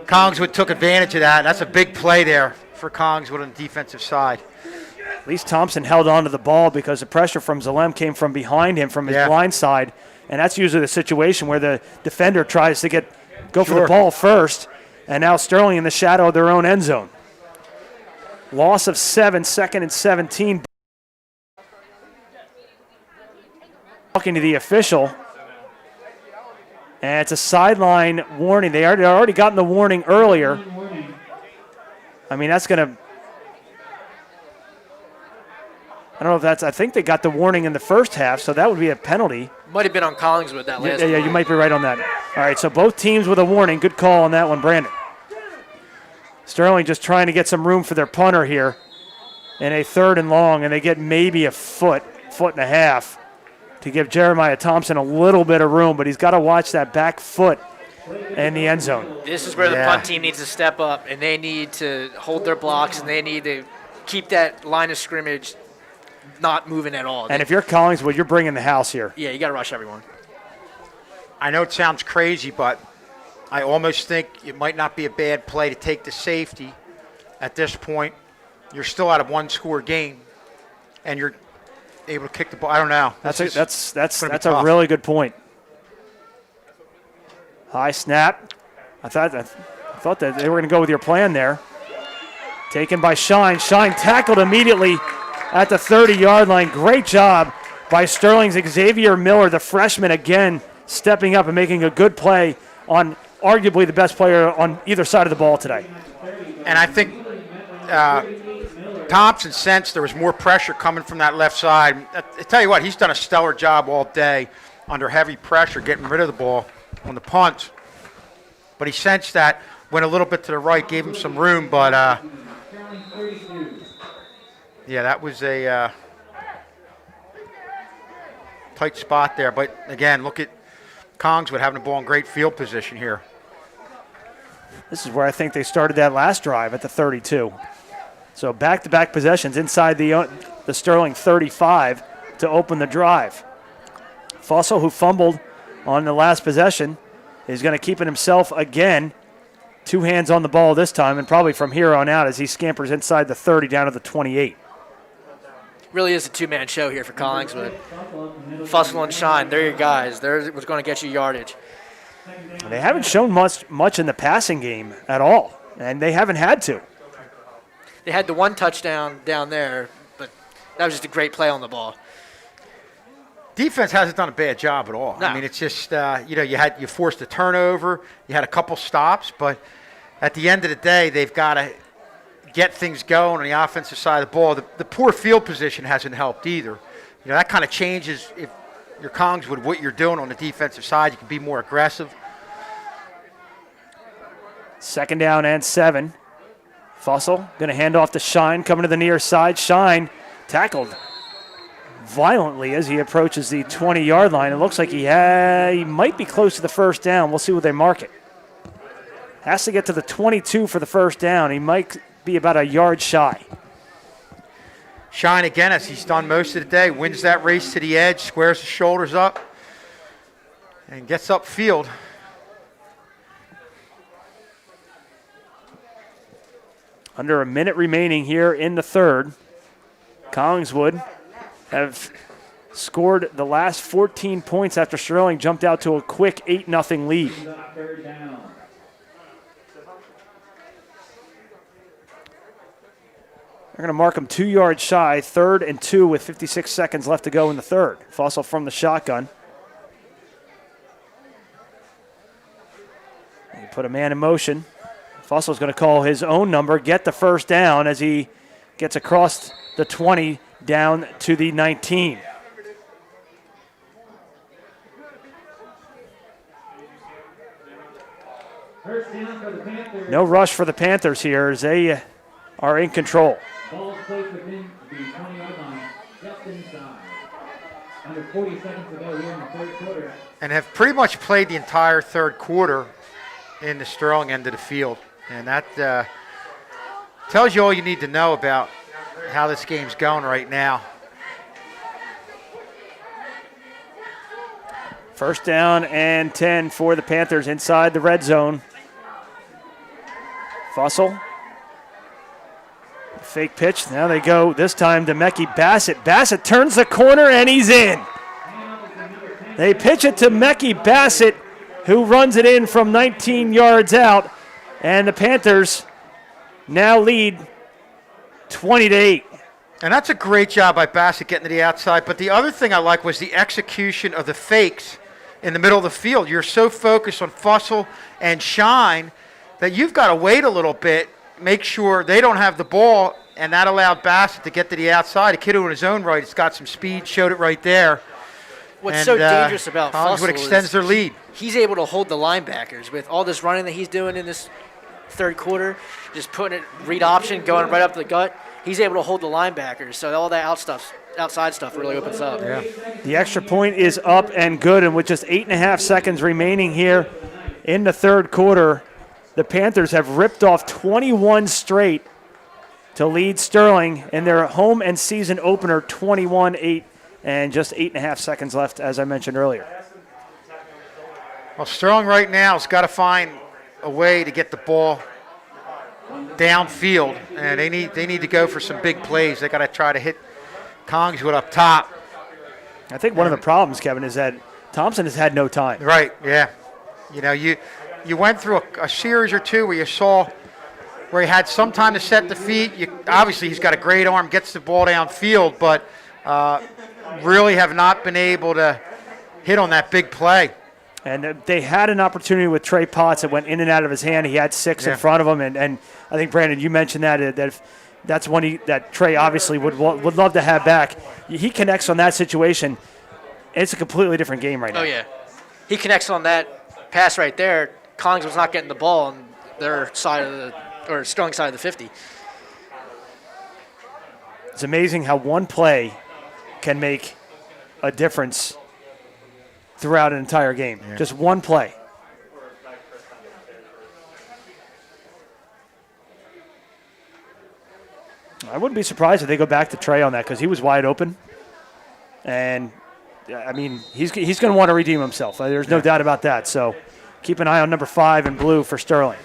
Collingswood took advantage of that. That's a big play there for Collingswood on the defensive side. At least Thompson held on to the ball because the pressure from Zalem came from behind him, from his blind side. And that's usually the situation where the defender tries to go for the ball first, and now Sterling in the shadow of their own end zone. Loss of 7, 2nd and 17. Talking to the official, and it's a sideline warning. They already gotten the warning earlier. I mean, that's going to, I don't know if that's, I think they got the warning in the first half, so that would be a penalty. Might have been on Collingswood that last Yeah, you might be right on that. All right, so both teams with a warning. Good call on that one, Brandon. Sterling just trying to get some room for their punter here in a 3rd and long, and they get maybe a foot and a half to give Jeremiah Thompson a little bit of room, but he's got to watch that back foot in the end zone. This is where the punt team needs to step up, and they need to hold their blocks, and they need to keep that line of scrimmage not moving at all. And if you're Collingswood, you're bringing the house here. Yeah, you got to rush everyone. I know it sounds crazy, but I almost think it might not be a bad play to take the safety at this point. You're still out of one-score game, and you're able to kick the ball. I don't know. That's a really good point. High snap. I thought that they were going to go with your plan there. Taken by Shine. Shine tackled immediately at the 30-yard line. Great job by Sterling's Xavier Miller, the freshman, again stepping up and making a good play on arguably the best player on either side of the ball today. And I think Thompson sensed there was more pressure coming from that left side. I tell you what, he's done a stellar job all day under heavy pressure getting rid of the ball on the punt. But he sensed that, went a little bit to the right, gave him some room, but yeah, that was a tight spot there. But again, look at Collingswood having the ball in great field position here. This is where I think they started that last drive at the 32. So back-to-back possessions inside the Sterling 35 to open the drive. Fussell, who fumbled on the last possession, is going to keep it himself again. 2 hands on the ball this time, and probably from here on out as he scampers inside the 30 down to the 28. Really is a two-man show here for Collingswood. Fussell and Shine, they're your guys. They're what's going to get you yardage. They haven't shown much in the passing game at all, and they haven't had to. They had the one touchdown down there, but that was just a great play on the ball. Defense hasn't done a bad job at all. No. I mean, it's just you forced a turnover, you had a couple stops, but at the end of the day, they've got to get things going on the offensive side of the ball. The poor field position hasn't helped either. You know, that kind of changes if you're Collingswood, what you're doing on the defensive side. You can be more aggressive. 2nd down and 7. Fussell going to hand off to Shine, coming to the near side. Shine tackled violently as he approaches the 20-yard line. It looks like he might be close to the first down. We'll see what they mark it. Has to get to the 22 for the first down. He might be about a yard shy. Shine again, as he's done most of the day, wins that race to the edge, squares his shoulders up, and gets upfield. Under a minute remaining here in the 3rd. Collingswood have scored the last 14 points after Sterling jumped out to a quick 8-0 lead. They're going to mark him 2 yards shy, 3rd and 2 with 56 seconds left to go in the 3rd. Fussell from the shotgun. They put a man in motion. Fussel's going to call his own number, get the first down as he gets across the 20 down to the 19. First down for the Panthers. No rush for the Panthers here as they are in control. Ball's placed within the 20-yard line, just inside. Under 40 seconds to go here in the third quarter. And have pretty much played the entire third quarter in the Sterling end of the field. And that tells you all you need to know about how this game's going right now. First down and 10 for the Panthers inside the red zone. Fussell. Fake pitch. Now they go this time to Mekhi Bassett. Bassett turns the corner and he's in. They pitch it to Mekhi Bassett, who runs it in from 19 yards out. And the Panthers now lead 20-8. And that's a great job by Bassett getting to the outside. But the other thing I like was the execution of the fakes in the middle of the field. You're so focused on Fussell and Shine that you've got to wait a little bit, make sure they don't have the ball, and that allowed Bassett to get to the outside. A kid who in his own right has got some speed, showed it right there. What's so dangerous about Collingswood Fussell extends is their lead. he's able to hold the linebackers with all this running that he's doing in this third quarter, just putting it read option, going right up to the gut. He's able to hold the linebackers, so all that outside stuff really opens up. Yeah. The extra point is up and good, and with just 8.5 seconds remaining here in the third quarter, the Panthers have ripped off 21 straight to lead Sterling in their home and season opener 21-8, and just 8.5 seconds left, as I mentioned earlier. Well, Sterling right now has got to find a way to get the ball downfield, and they need to go for some big plays. They got to try to hit Collingswood up top. I think one of the problems, Kevin, is that Thompson has had no time. Right, yeah. You know, you went through a series or two where you saw where he had some time to set the feet. Obviously, he's got a great arm, gets the ball downfield, but really have not been able to hit on that big play. And they had an opportunity with Trey Potts that went in and out of his hand. He had 6 in front of him, and I think, Brandon, you mentioned that that's one that Trey obviously would love to have back. He connects on that situation. It's a completely different game right now. Oh, yeah. He connects on that pass right there. Collingswood's not getting the ball on their side of the – or Sterling side of the 50. It's amazing how one play can make a difference throughout an entire game. Yeah. Just one play. I wouldn't be surprised if they go back to Trey on that because he was wide open. And, I mean, he's going to want to redeem himself. There's no doubt about that. So keep an eye on number 5 in blue for Sterling.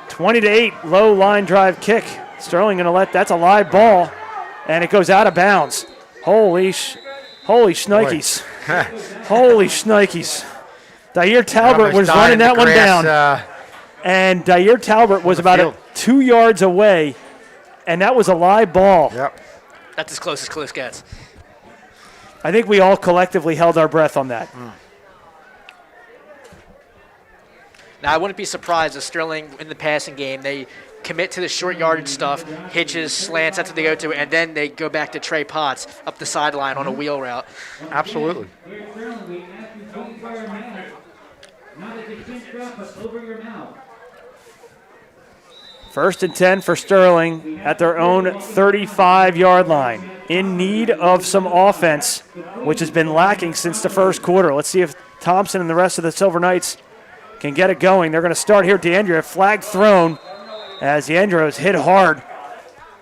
20-8, low line drive kick. Sterling going to that's a live ball, and it goes out of bounds. Holy shnikes. Holy shnikes. Dyer Talbert was running that one down. And Dyer Talbert was about 2 yards away, and that was a live ball. Yep. That's as close as close gets. I think we all collectively held our breath on that. Now, I wouldn't be surprised if Sterling, in the passing game, they commit to the short yardage stuff, hitches, slants, that's what they go to, and then they go back to Trey Potts up the sideline on a wheel route. Absolutely. First and 10 for Sterling at their own 35-yard line. In need of some offense, which has been lacking since the first quarter. Let's see if Thompson and the rest of the Silver Knights can get it going. They're going to start here. DeAndrea, flag thrown as DeAndrea is hit hard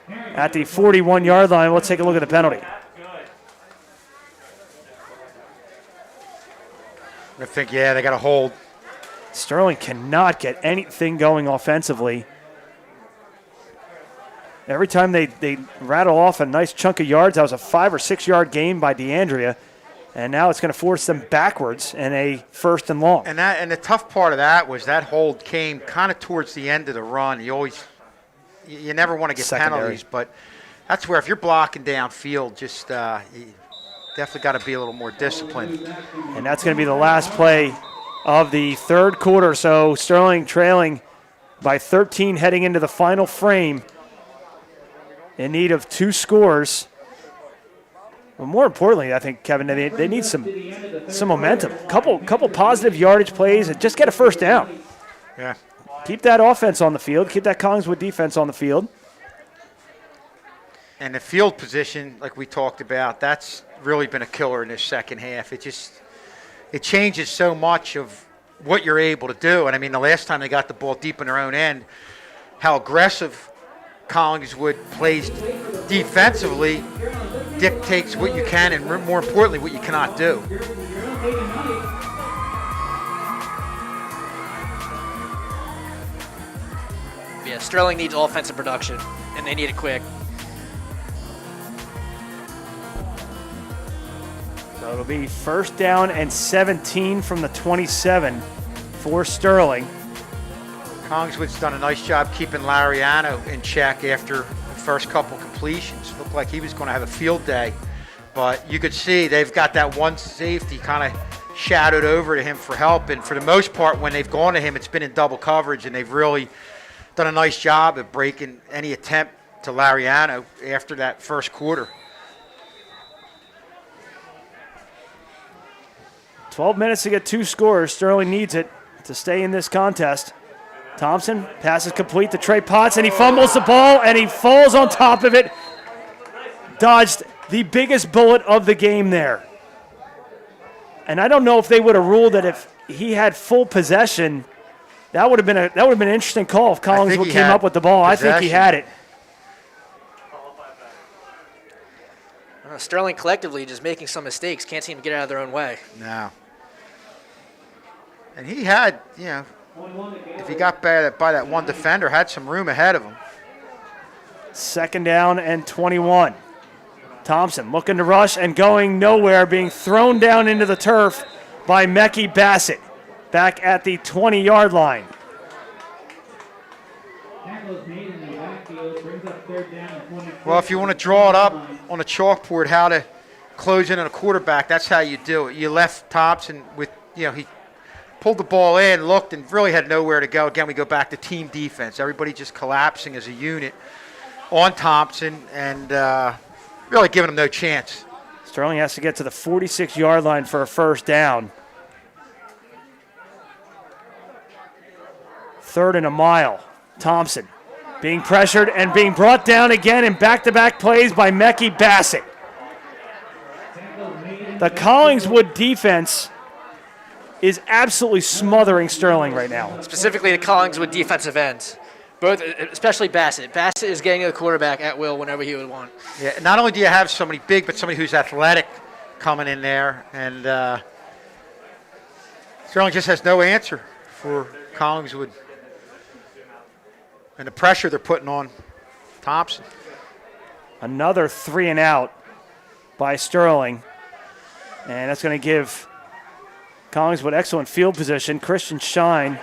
at the 41-yard line. Let's take a look at the penalty. I think, they got to hold. Sterling cannot get anything going offensively. Every time they rattle off a nice chunk of yards, that was a 5 or 6 yard gain by DeAndrea. And now it's going to force them backwards in a first and long. And the tough part of that was that hold came kind of towards the end of the run. You never want to get penalties, but that's where if you're blocking downfield, just you definitely got to be a little more disciplined. And that's going to be the last play of the third quarter. So Sterling trailing by 13 heading into the final frame in need of 2 scores. Well, more importantly, I think, Kevin, they need some momentum. Couple positive yardage plays and just get a first down. Yeah. Keep that offense on the field. Keep that Collingswood defense on the field. And the field position, like we talked about, that's really been a killer in this second half. It changes so much of what you're able to do. And I mean, the last time they got the ball deep in their own end, how aggressive Collingswood plays defensively dictates what you can and, more importantly, what you cannot do. Yeah, Sterling needs offensive production, and they need it quick. So it'll be first down and 17 from the 27 for Sterling. Collingswood's done a nice job keeping Lariano in check after the first couple completions. Looked like he was going to have a field day, but you could see they've got that one safety kind of shadowed over to him for help, and for the most part, when they've gone to him, it's been in double coverage, and they've really done a nice job of breaking any attempt to Lariano after that first quarter. 12 minutes to get 2 scores. Sterling needs it to stay in this contest. Thompson passes complete to Trey Potts, and he fumbles the ball, and he falls on top of it. Dodged the biggest bullet of the game there. And I don't know if they would have ruled that if he had full possession, that would have been an interesting call if Collingswood came up with the ball. Possession. I think he had it. Sterling collectively just making some mistakes, can't seem to get out of their own way. No. And he had, if he got by that one defender, had some room ahead of him. Second down and 21. Thompson looking to rush and going nowhere, being thrown down into the turf by Mekhi Bassett back at the 20-yard line. Well, if you want to draw it up on a chalkboard how to close in on a quarterback, that's how you do it. You left Thompson with, he pulled the ball in, looked, and really had nowhere to go. Again, we go back to team defense. Everybody just collapsing as a unit on Thompson and really giving him no chance. Sterling has to get to the 46-yard line for a first down. 3rd and a mile. Thompson being pressured and being brought down again in back-to-back plays by Mekhi Bassett. The Collingswood defense is absolutely smothering Sterling right now. Specifically the Collingswood defensive ends. Both, especially Bassett. Bassett is getting to the quarterback at will whenever he would want. Yeah, not only do you have somebody big, but somebody who's athletic coming in there, and Sterling just has no answer for Collingswood and the pressure they're putting on Thompson. Another 3 and out by Sterling, and that's going to give Collingswood excellent field position. Christian Shine,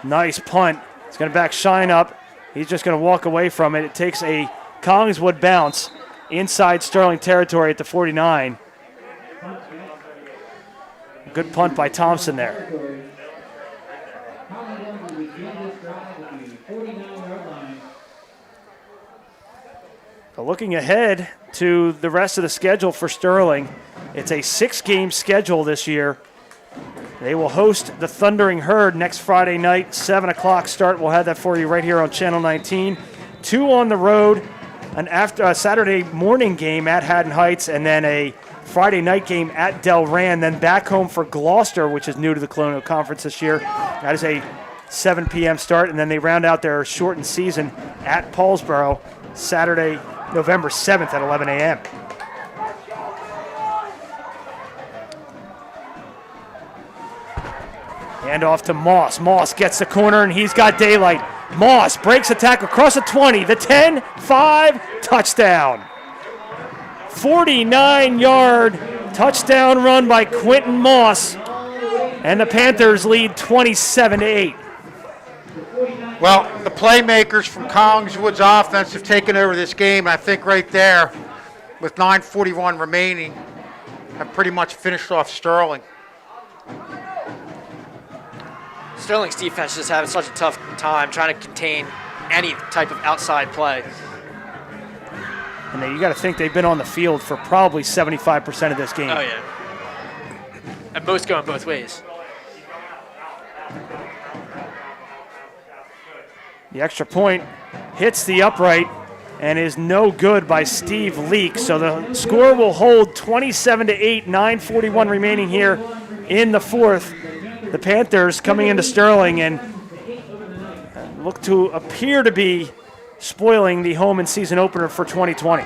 nice punt. He's going to back Shine up. He's just going to walk away from it. It takes a Collingswood bounce inside Sterling territory at the 49. Good punt by Thompson there. But looking ahead to the rest of the schedule for Sterling, it's a 6-game schedule this year. They will host the Thundering Herd next Friday night, 7 o'clock start. We'll have that for you right here on Channel 19. 2 on the road, a Saturday morning game at Haddon Heights, and then a Friday night game at Delran, then back home for Gloucester, which is new to the Colonial Conference this year. That is a 7 p.m. start, and then they round out their shortened season at Paulsboro, Saturday, November 7th at 11 a.m. Hand off to Moss. Moss gets the corner, and he's got daylight. Moss breaks a tackle across the 20, the 10, 5, touchdown. 49-yard touchdown run by Quentin Moss, and the Panthers lead 27-8. Well, the playmakers from Collingswood's offense have taken over this game. I think right there, with 9:41 remaining, have pretty much finished off Sterling. Sterling's defense just having such a tough time trying to contain any type of outside play. And you got to think they've been on the field for probably 75% of this game. Oh, yeah. And most going both ways. The extra point hits the upright, and is no good by Steve Leak. So the score will hold 27-8, 9:41 remaining here in the fourth. The Panthers coming into Sterling and look to appear to be spoiling the home and season opener for 2020.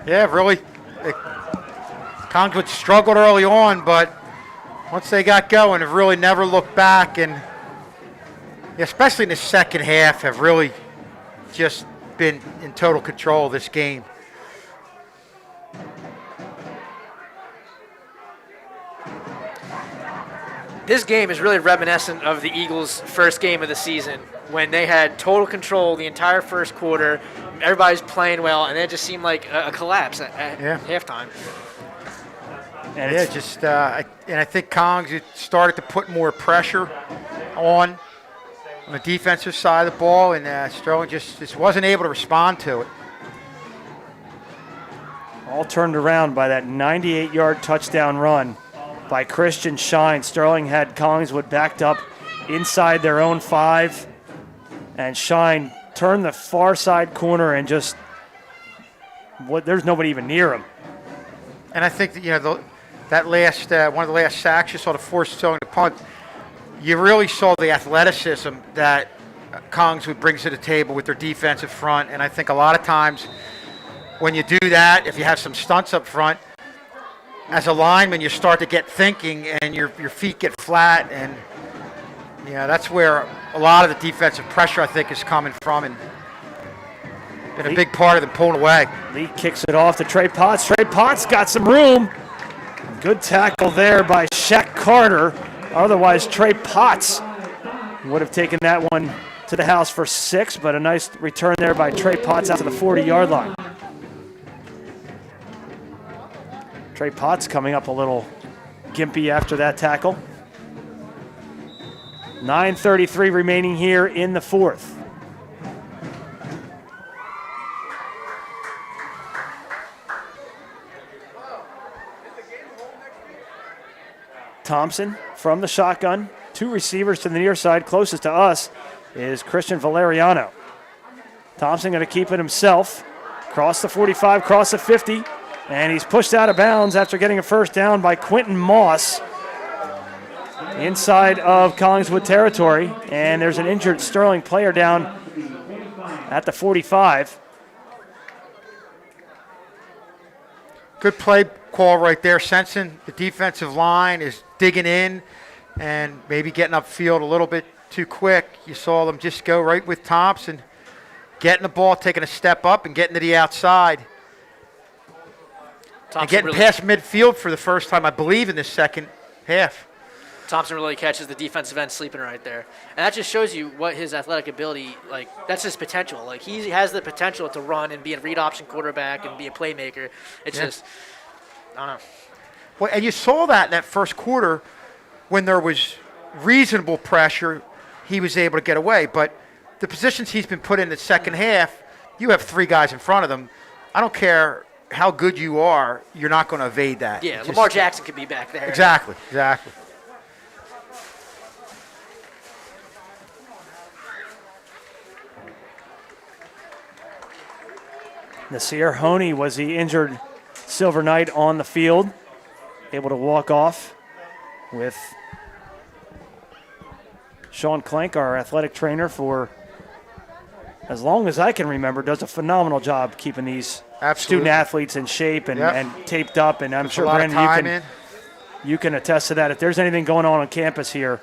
Yeah, really. Collingswood struggled early on, but once they got going, have really never looked back, and especially in the second half, have really just been in total control of this game. This game is really reminiscent of the Eagles' first game of the season when they had total control the entire first quarter. Everybody's playing well, and it just seemed like a collapse at halftime. And I think Collings started to put more pressure on the defensive side of the ball, and Sterling just wasn't able to respond to it. All turned around by that 98-yard touchdown run by Christian Shine. Sterling had Collingswood backed up inside their own 5, and Shine turned the far side corner and just there's nobody even near him. And I think that that last one of the last sacks, you saw the forced Sterling to punt. You really saw the athleticism that Collingswood brings to the table with their defensive front, and I think a lot of times when you do that, if you have some stunts up front, as a lineman, you start to get thinking and your feet get flat, and that's where a lot of the defensive pressure, I think, is coming from, and been a big part of them pulling away. Lee kicks it off to Trey Potts. Trey Potts got some room. Good tackle there by Shaq Carter. Otherwise, Trey Potts would have taken that one to the house for 6, but a nice return there by Trey Potts out to the 40-yard line. Trey Potts coming up a little gimpy after that tackle. 9:33 remaining here in the fourth. Thompson from the shotgun. 2 receivers to the near side. Closest to us is Christian Valeriano. Thompson going to keep it himself. Cross the 45, cross the 50. And he's pushed out of bounds after getting a first down by Quentin Moss inside of Collingswood territory. And there's an injured Sterling player down at the 45. Good play call right there, sensing the defensive line is digging in and maybe getting upfield a little bit too quick. You saw them just go right with Thompson, getting the ball, taking a step up, and getting to the outside. Thompson and getting really past midfield for the first time, I believe, in the second half. Thompson really catches the defensive end sleeping right there. And that just shows you what his athletic ability, that's his potential. He has the potential to run and be a read option quarterback and be a playmaker. It's just, I don't know. Well, and you saw that in that first quarter when there was reasonable pressure, he was able to get away. But the positions he's been put in the second half, you have 3 guys in front of them. I don't care how good you are, you're not going to evade that. Yeah, Lamar Jackson could be back there. Exactly. Nasir Honey was the injured Silver Knight on the field, able to walk off with Sean Clank, our athletic trainer, for as long as I can remember, does a phenomenal job keeping these student athletes in shape and taped up. And I'm sure, Brandon, you can attest to that. If there's anything going on campus here,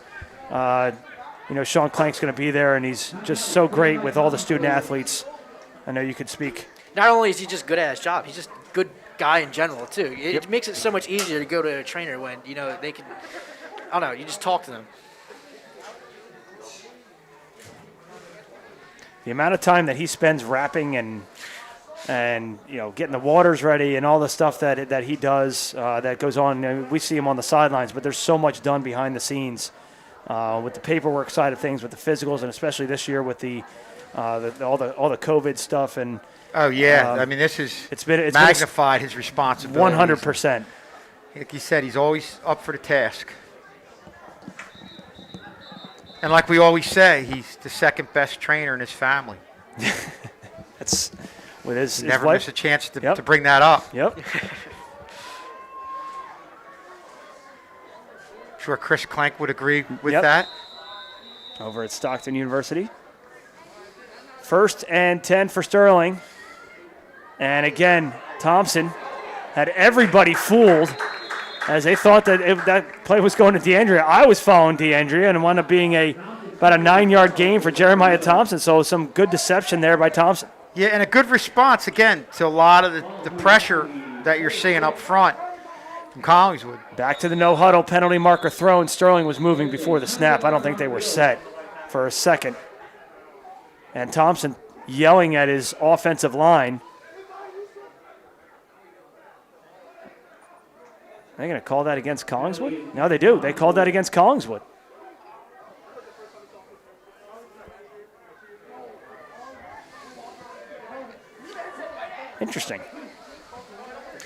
Sean Clank's going to be there, and he's just so great with all the student athletes. I know you could speak. Not only is he just good at his job, he's just a good guy in general, too. It makes it so much easier to go to a trainer when, they can, I don't know, you just talk to them. The amount of time that he spends wrapping and getting the waters ready and all the stuff that he does that goes on. We see him on the sidelines, but there's so much done behind the scenes with the paperwork side of things, with the physicals, and especially this year with all the COVID stuff. And it's magnified his responsibility. 100%. Like you said, he's always up for the task. And like we always say, he's the second best trainer in his family. That's with his Never wife. miss a chance to, Yep. to bring that up. Yep. Sure Chris Clank would agree with Yep. that. Over at Stockton University. 1st and 10 for Sterling. And again, Thompson had everybody fooled as they thought that that play was going to DeAndrea. I was following DeAndrea and it wound up being about a 9-yard gain for Jeremiah Thompson. So some good deception there by Thompson. Yeah, and a good response, again, to a lot of the pressure that you're seeing up front from Collingswood. Back to the no-huddle, penalty marker thrown. Sterling was moving before the snap. I don't think they were set for a second. And Thompson yelling at his offensive line. Are they going to call that against Collingswood? No, they do. They called that against Collingswood. Interesting.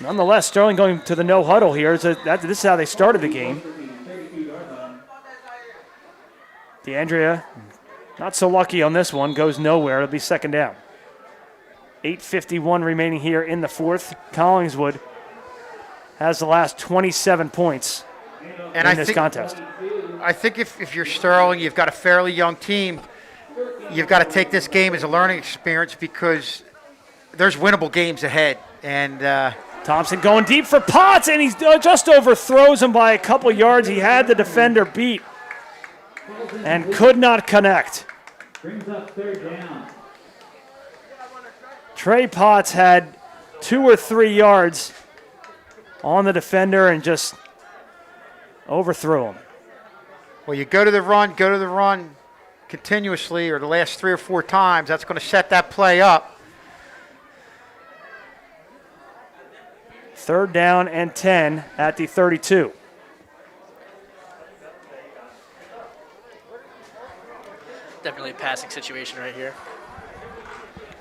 Nonetheless, Sterling going to the no-huddle here. This is how they started the game. DeAndrea, not so lucky on this one, goes nowhere. It'll be second down. 8:51 remaining here in the fourth. Collingswood has the last 27 points And in this contest. I think if you're Sterling, you've got a fairly young team, you've got to take this game as a learning experience because there's winnable games ahead. And Thompson going deep for Potts, and he just overthrows him by a couple yards. He had the defender beat and could not connect. Brings up 3rd down. Trey Potts had 2 or 3 yards on the defender and just overthrew him. well, you go to the run continuously or the last 3 or 4 times. That's going to set that play up. 3rd down and 10 at the 32. Definitely a passing situation right here.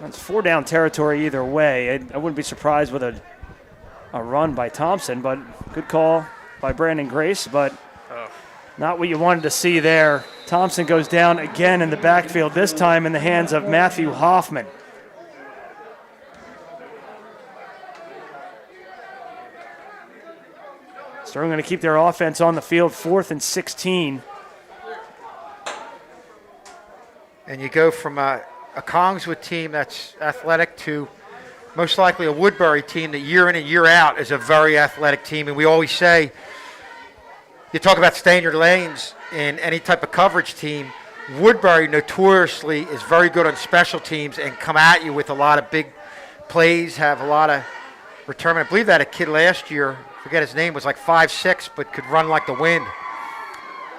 It's 4-down territory either way. I wouldn't be surprised with a run by Thompson, but good call by Brandon Grace, but not what you wanted to see there. Thompson goes down again in the backfield, this time in the hands of Matthew Hoffman. Sterling going to keep their offense on the field, 4th and 16. And you go from a Collingswood team that's athletic to most likely a Woodbury team that year in and year out is a very athletic team. And we always say, you talk about staying in your lanes in any type of coverage team. Woodbury notoriously is very good on special teams and come at you with a lot of big plays, have a lot of return. I believe that a kid last year, forget his name, was like 5'6", but could run like the wind.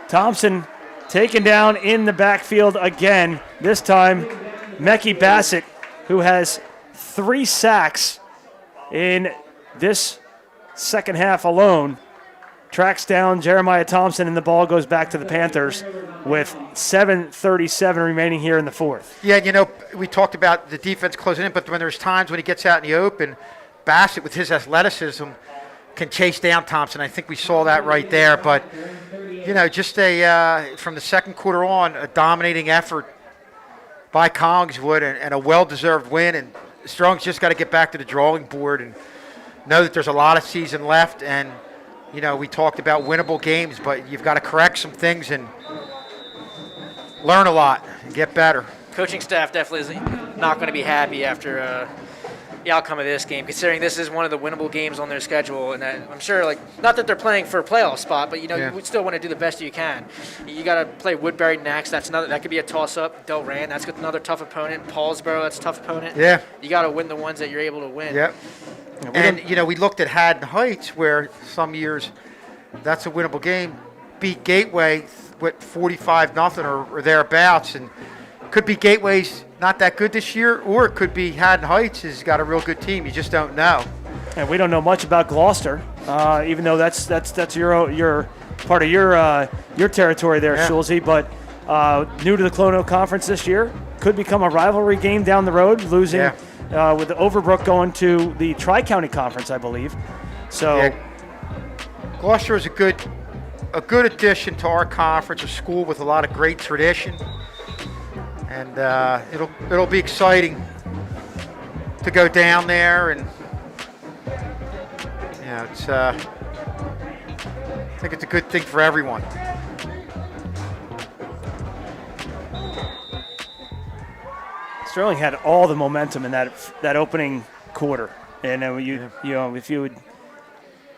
Thompson taken down in the backfield again. This time, Mekhi Bassett, who has 3 sacks in this second half alone, tracks down Jeremiah Thompson, and the ball goes back to the Panthers with 7:37 remaining here in the fourth. Yeah, you know, we talked about the defense closing in, but when there's times when he gets out in the open, Bassett, with his athleticism, can chase down Thompson. I think we saw that right there. But, you know, just from the second quarter on, a dominating effort by Collingswood and a well-deserved win. And Strong's just got to get back to the drawing board and know that there's a lot of season left. And, you know, we talked about winnable games, but you've got to correct some things and learn a lot and get better. Coaching staff definitely is not going to be happy after the outcome of this game, considering this is one of the winnable games on their schedule. And I'm sure, like, not that they're playing for a playoff spot, but, you know, you still want to do the best you can. You got to play Woodbury next. That could be a toss-up. Delran, that's another tough opponent. Paulsboro, that's a tough opponent. Yeah. You got to win the ones that you're able to win. Yep. And, you know, we looked at Haddon Heights, where some years that's a winnable game. Beat Gateway with 45-0 or thereabouts, and could be Gateway's not that good this year, or it could be Haddon Heights has got a real good team. You just don't know. And we don't know much about Gloucester, even though that's your part of your territory there, Yeah. Schulze. But new to the Colonial Conference this year, could become a rivalry game down the road, losing with the Overbrook going to the Tri-County Conference, I believe. So Yeah. Gloucester is a good a good addition to our conference, a school with a lot of great tradition, and it'll be exciting to go down there, and it's I think it's a good thing for everyone. Sterling had all the momentum in that opening quarter, and if you would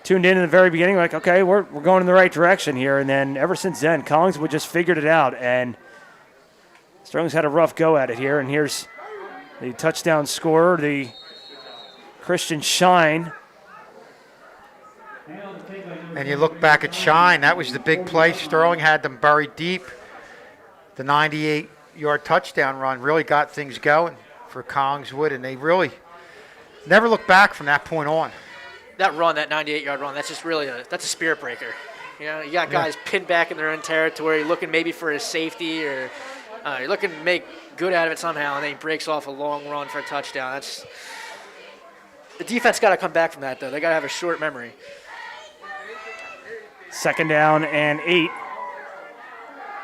tuned in the very beginning, like, okay, we're going in the right direction here, and then ever since then, Collingswood just figured it out, and Sterling's had a rough go at it here, and here's the touchdown scorer, the Christian Shine. And you look back at Shine, that was the big play. Sterling had them buried deep. The 98-yard touchdown run really got things going for Collingswood, and they really never looked back from that point on. That run, that 98-yard run, that's just really that's a spirit breaker. You got guys pinned back in their own territory, looking maybe for a safety, or you're looking to make good out of it somehow, and then he breaks off a long run for a touchdown. The defense got to come back from that, though. They got to have a short memory. 2nd down and 8.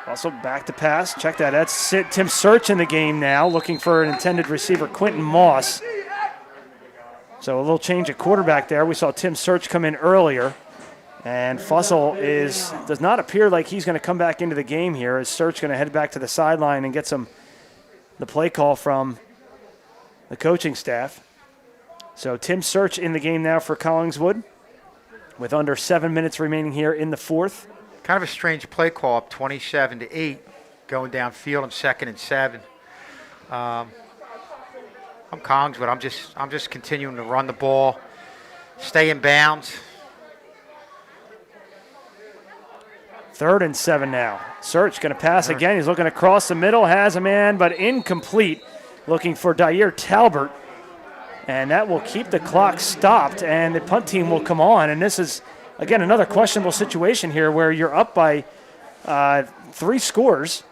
Also back to pass. Check that. That's Tim Search in the game now, looking for an intended receiver, Quentin Moss. So a little change at quarterback there. We saw Tim Search come in earlier. And Fussell does not appear like he's going to come back into the game here. Is Search going to head back to the sideline and get the play call from the coaching staff? So Tim Search in the game now for Collingswood with under 7 minutes remaining here in the 4th. Kind of a strange play call, up 27-8, going downfield on 2nd and 7. I'm Collingswood. I'm just continuing to run the ball, stay in bounds. 3rd and 7 now. Search going to pass again. He's looking across the middle, has a man, but incomplete. Looking for Dyer Talbert. And that will keep the clock stopped, and the punt team will come on. And this is, again, another questionable situation here where you're up by 3 scores.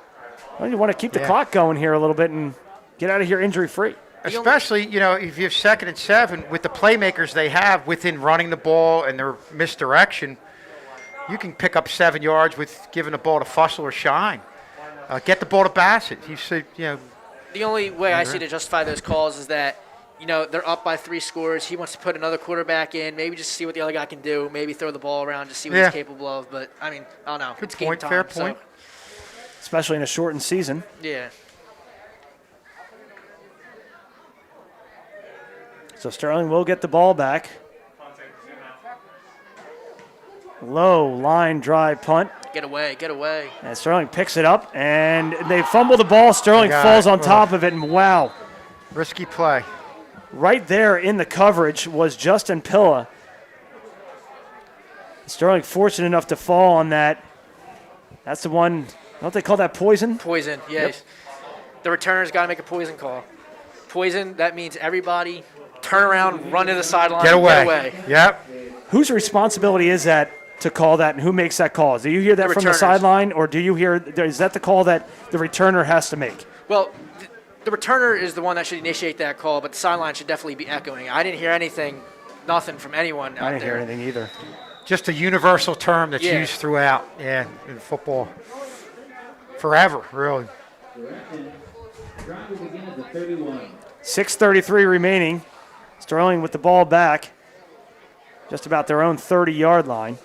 Well, you want to keep the clock going here a little bit and get out of here injury-free. Especially, if you have 2nd and 7, with the playmakers they have within running the ball and their misdirection, you can pick up 7 yards with giving the ball to Fussell or Shine. Get the ball to Bassett. The only way I see to justify those calls is that, they're up by 3 scores. He wants to put another quarterback in, maybe just see what the other guy can do, maybe throw the ball around, just see what he's capable of. But, I don't know. Good it's point, game time, fair point. Especially in a shortened season. Yeah. So Sterling will get the ball back. Low line drive punt. Get away. And Sterling picks it up, and they fumble the ball. Sterling falls on top of it, and wow. Risky play. Right there in the coverage was Justin Pilla. Sterling fortunate enough to fall on that. That's the one, don't they call that poison? Poison, yes. Yep. The returner's got to make a poison call. Poison, that means everybody turn around, run to the sideline, get away. Yep. Whose responsibility is that to call that, and who makes that call? Do you hear that from the sideline, or is that the call that the returner has to make? Well, the returner is the one that should initiate that call, but the sideline should definitely be echoing. I didn't hear nothing from anyone out there. I didn't hear anything either. Just a universal term that's used throughout, in football. Forever, really. 6:33 remaining. Sterling with the ball back. Just about their own 30-yard line.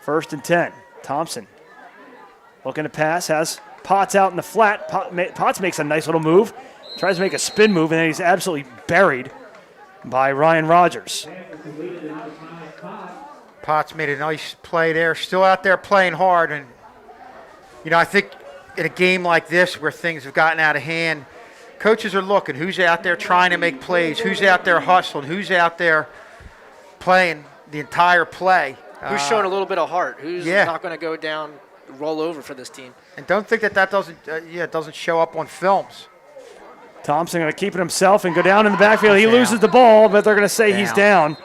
1st and 10. Thompson looking to pass, has Potts out in the flat. Potts makes a nice little move, tries to make a spin move, and then he's absolutely buried by Ryan Rogers. Potts made a nice play there, still out there playing hard. And, I think in a game like this where things have gotten out of hand, coaches are looking who's out there trying to make plays, who's out there hustling, who's out there playing the entire play. Who's showing a little bit of heart? Who's not going to go down, roll over for this team? And don't think that doesn't show up on films. Thompson going to keep it himself and go down in the backfield. He loses the ball, but they're going to say he's down.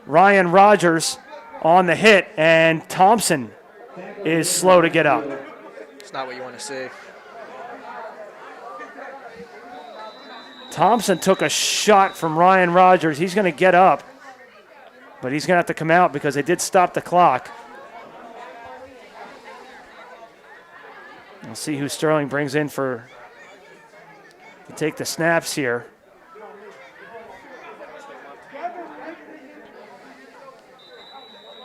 Ryan Rogers on the hit, and Thompson is slow to get up. It's not what you want to see. Thompson took a shot from Ryan Rogers. He's going to get up, but he's going to have to come out because they did stop the clock. We'll see who Sterling brings in to take the snaps here.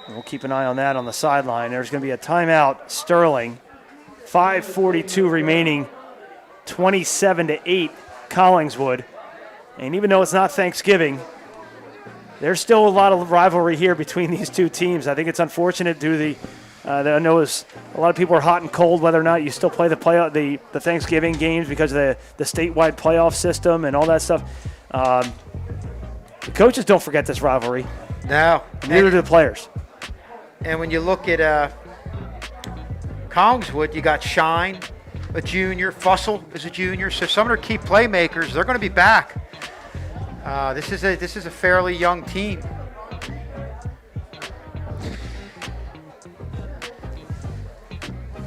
We'll keep an eye on that on the sideline. There's going to be a timeout, Sterling. 5:42 remaining, 27-8, Collingswood. And even though it's not Thanksgiving, there's still a lot of rivalry here between these two teams. I think it's unfortunate due to the I know a lot of people are hot and cold whether or not you still play the Thanksgiving games because of the statewide playoff system and all that stuff. The coaches don't forget this rivalry. No. Neither do the players. And when you look at Collingswood, you got Shine, a junior. Fussell is a junior. So some of their key playmakers, they're going to be back. This is a fairly young team.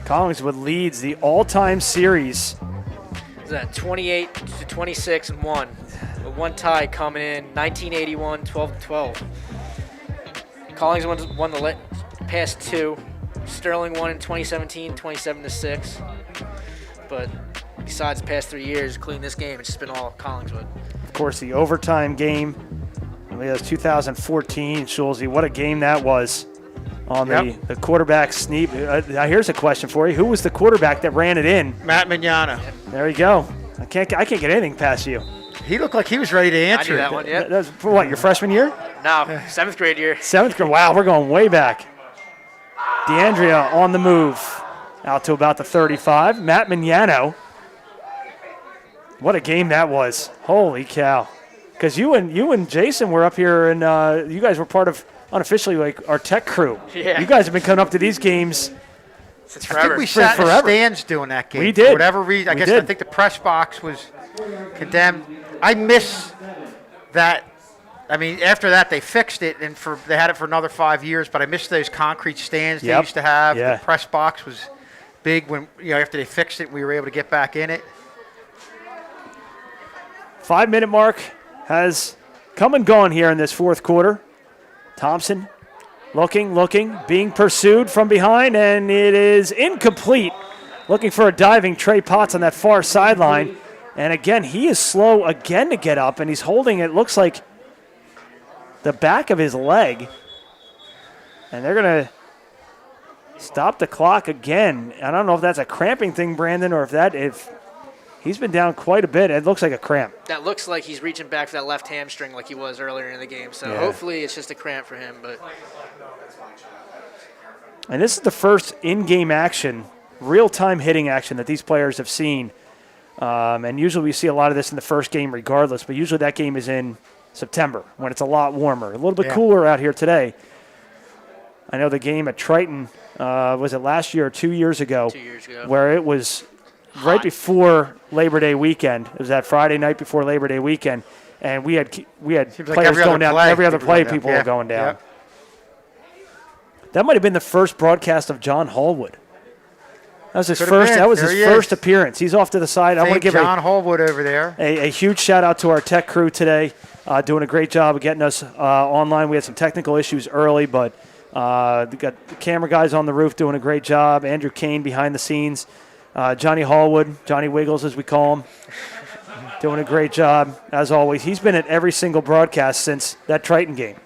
Collingswood leads the all-time series. Is that 28-26-1? With one tie coming in 1981, 12-12. Collingswood won the past two. Sterling won in 2017, 27-6. But besides the past 3 years, including this game, it's just been all Collingswood. Of course, the overtime game. It was 2014. Schulze, what a game that was on the quarterback sneak. Here's a question for you. Who was the quarterback that ran it in? Matt Mignano. There you go. I can't get anything past you. He looked like he was ready to answer. I knew that one, yeah. That was for what, your freshman year? No, 7th grade year. 7th grade. Wow, we're going way back. DeAndrea on the move. Out to about the 35. Matt Mignano. What a game that was. Holy cow. Because you and Jason were up here, and you guys were part of, unofficially, like our tech crew. Yeah. You guys have been coming up to these games Since I forever. think we sat in the stands doing that game. We did. For whatever reason. We I did. think the press box was condemned. I miss that. I mean, after that, they fixed it, and they had it for another 5 years, but I miss those concrete stands they used to have. Yeah. The press box was big when, after they fixed it, we were able to get back in it. 5-minute mark has come and gone here in this fourth quarter. Thompson looking, being pursued from behind, and it is incomplete. Looking for a diving Trey Potts on that far sideline. And again, he is slow again to get up, and he's holding it, looks like the back of his leg. And they're going to stop the clock again. I don't know if that's a cramping thing, Brandon, or if he's been down quite a bit. It looks like a cramp. That looks like he's reaching back for that left hamstring like he was earlier in the game. So hopefully it's just a cramp for him. But And this is the first in-game action, real-time hitting action that these players have seen. And usually we see a lot of this in the first game regardless, but usually that game is in September when it's a lot warmer. A little bit cooler out here today. I know the game at Triton, was it last year or 2 years ago? 2 years ago. Where it was right before Labor Day weekend. It was that Friday night before Labor Day weekend. And we had players going down. Every other play, people were going down. Yep. That might have been the first broadcast of John Hallwood. That was his Could have first. been. That was There his he first is. appearance. He's off to the side. I want to give John Hallwood over there. a huge shout out to our tech crew today, doing a great job of getting us online. We had some technical issues early, but we got the camera guys on the roof doing a great job. Andrew Kane behind the scenes, Johnny Hallwood, Johnny Wiggles as we call him, doing a great job as always. He's been at every single broadcast since that Triton game.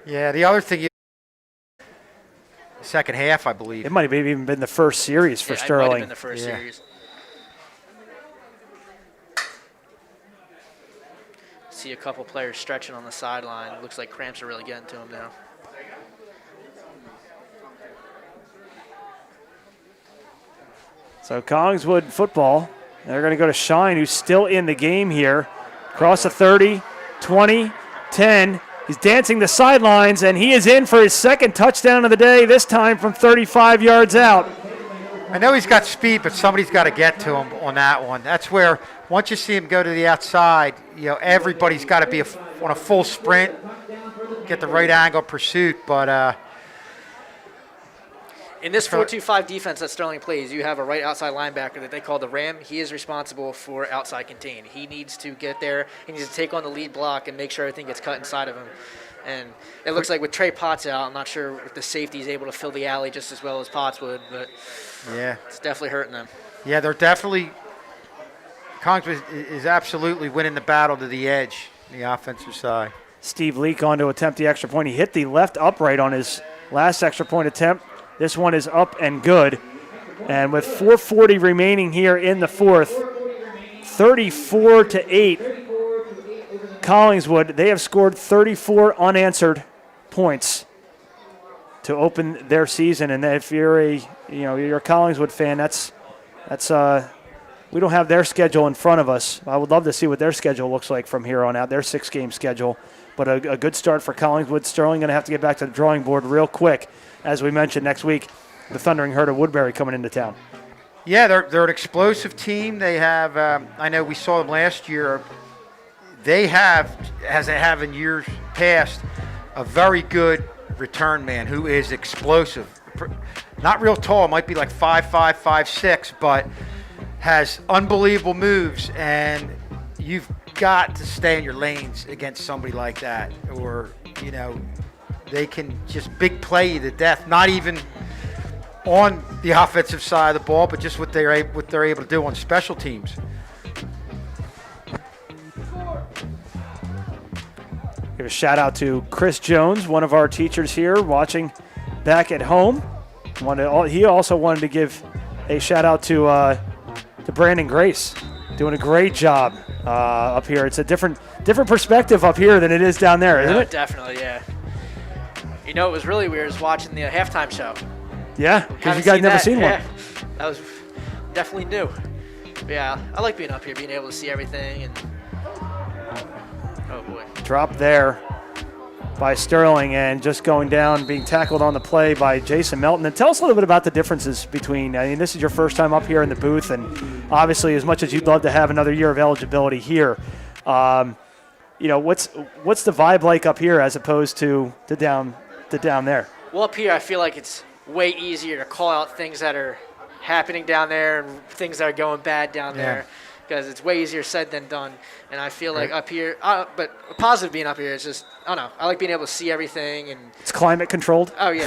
Yeah, the other thing, second half, I believe. It might have even been the first series for It might Sterling. have been the first series. See a couple players stretching on the sideline. It looks like cramps are really getting to him now. So Collingswood football, they're going to go to Shine, who's still in the game here. Across the 30, 20, 10. He's dancing the sidelines, and he is in for his second touchdown of the day, this time from 35 yards out. I know he's got speed, but somebody's got to get to him on that one. That's where, once you see him go to the outside, everybody's got to be on a full sprint, get the right angle pursuit. But in this 4-2-5 defense that Sterling plays, you have a right outside linebacker that they call the Ram. He is responsible for outside contain. He needs to get there. He needs to take on the lead block and make sure everything gets cut inside of him. And it looks like with Trey Potts out, I'm not sure if the safety is able to fill the alley just as well as Potts would, but Yeah. it's definitely hurting them. Yeah, they're definitely – Collingswood is absolutely winning the battle to the edge, the offensive side. Steve Leak on to attempt the extra point. He hit the left upright on his last extra point attempt. This one is up and good. And with 4:40 remaining here in the fourth, 34-8, Collingswood, they have scored 34 unanswered points to open their season. And if you're you're a Collingswood fan, that's we don't have their schedule in front of us. I would love to see what their schedule looks like from here on out, their 6-game schedule. But a good start for Collingswood. Sterling going to have to get back to the drawing board real quick. As we mentioned, next week, the Thundering Herd of Woodbury coming into town. Yeah, they're an explosive team. They have I know we saw them last year. They have, as they have in years past, a very good return man who is explosive. Not real tall, might be like 5'5", 5'6", but has unbelievable moves, and you've got to stay in your lanes against somebody like that, or they can just big play you to death. Not even on the offensive side of the ball, but just what they're able to do on special teams. Give a shout out to Chris Jones, one of our teachers here watching back at home. He also wanted to give a shout out to Brandon Grace, doing a great job up here. It's a different perspective up here than it is down there, isn't it? Definitely, yeah. It was really weird was watching the halftime show. Yeah, because you guys never seen one. That was definitely new. But yeah, I like being up here, being able to see everything. And oh boy, drop there by Sterling, and just going down, being tackled on the play by Jason Melton. And tell us a little bit about the differences between, this is your first time up here in the booth, and obviously as much as you'd love to have another year of eligibility here, what's the vibe like up here as opposed to down there? Well, up here I feel like it's way easier to call out things that are happening down there and things that are going bad down there, because it's way easier said than done. And I feel like up here, but a positive being up here is just, I don't know, I like being able to see everything. And it's climate controlled. Oh, yeah.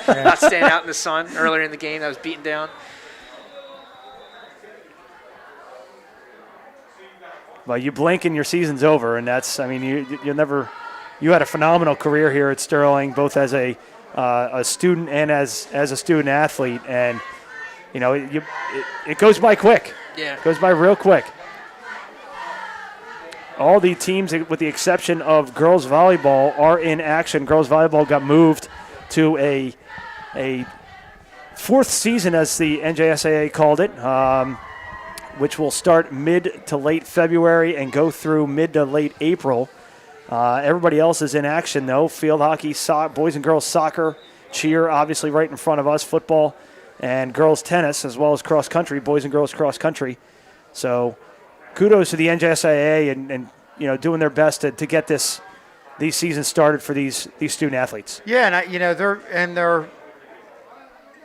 Not staying out in the sun earlier in the game that was beaten down. Well, you blink and your season's over, and that's, you had a phenomenal career here at Sterling, both as a student and as a student athlete, and it goes by quick. Yeah, it goes by real quick. All the teams, with the exception of girls volleyball, are in action. Girls volleyball got moved to a fourth season, as the NJSAA called it, which will start mid to late February and go through mid to late April. Everybody else is in action, though. Field hockey, boys and girls soccer, cheer, obviously right in front of us, football, and girls tennis, as well as cross country, boys and girls cross country. So kudos to the NJSAA and doing their best to get these seasons started for these student athletes. Yeah, and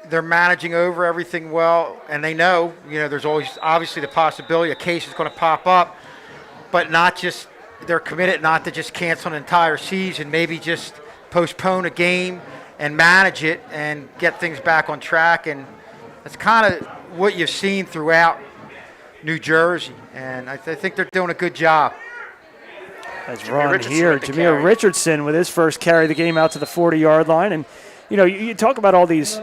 they're managing over everything well, and they know there's always obviously the possibility a case is going to pop up, but not just. They're committed not to just cancel an entire season, maybe just postpone a game and manage it and get things back on track. And that's kind of what you've seen throughout New Jersey. And I think they're doing a good job. As run here, Jameer Richardson with his first carry of the game out to the 40-yard line. And, you talk about all these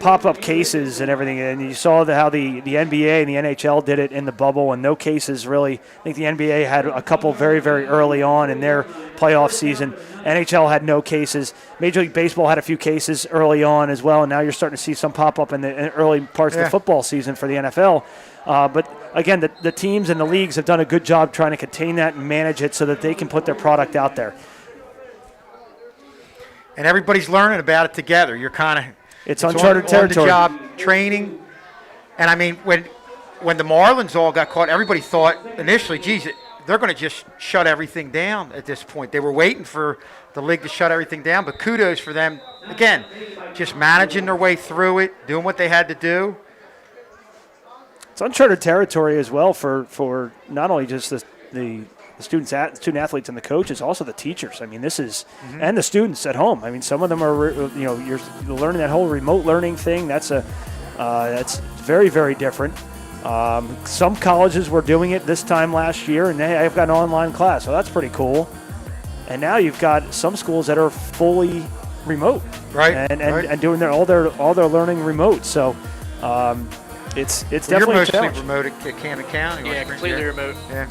pop-up cases and everything, and you saw how the NBA and the NHL did it in the bubble, and no cases really. I think the NBA had a couple very, very early on in their playoff season. NHL had no cases. Major League Baseball had a few cases early on as well, and now you're starting to see some pop up in the early parts of the football season for the NFL. But, again, the teams and the leagues have done a good job trying to contain that and manage it so that they can put their product out there. And everybody's learning about it together. You're kind of it's uncharted territory. On-the-job training. And, when the Marlins all got caught, everybody thought initially, geez, they're going to just shut everything down at this point. They were waiting for the league to shut everything down, but kudos for them, again, just managing their way through it, doing what they had to do. It's uncharted territory as well for not only just the the student athletes and the coaches, also the teachers. I mean, this is and the students at home. I mean, some of them are you're learning that whole remote learning thing. That's very, very different. Some colleges were doing it this time last year, and I've got an online class, so that's pretty cool. And now you've got some schools that are fully remote, right? And doing all their learning remote. So it's definitely you're a challenge. mostly remote at Camden County. Yeah, completely remote. Yeah.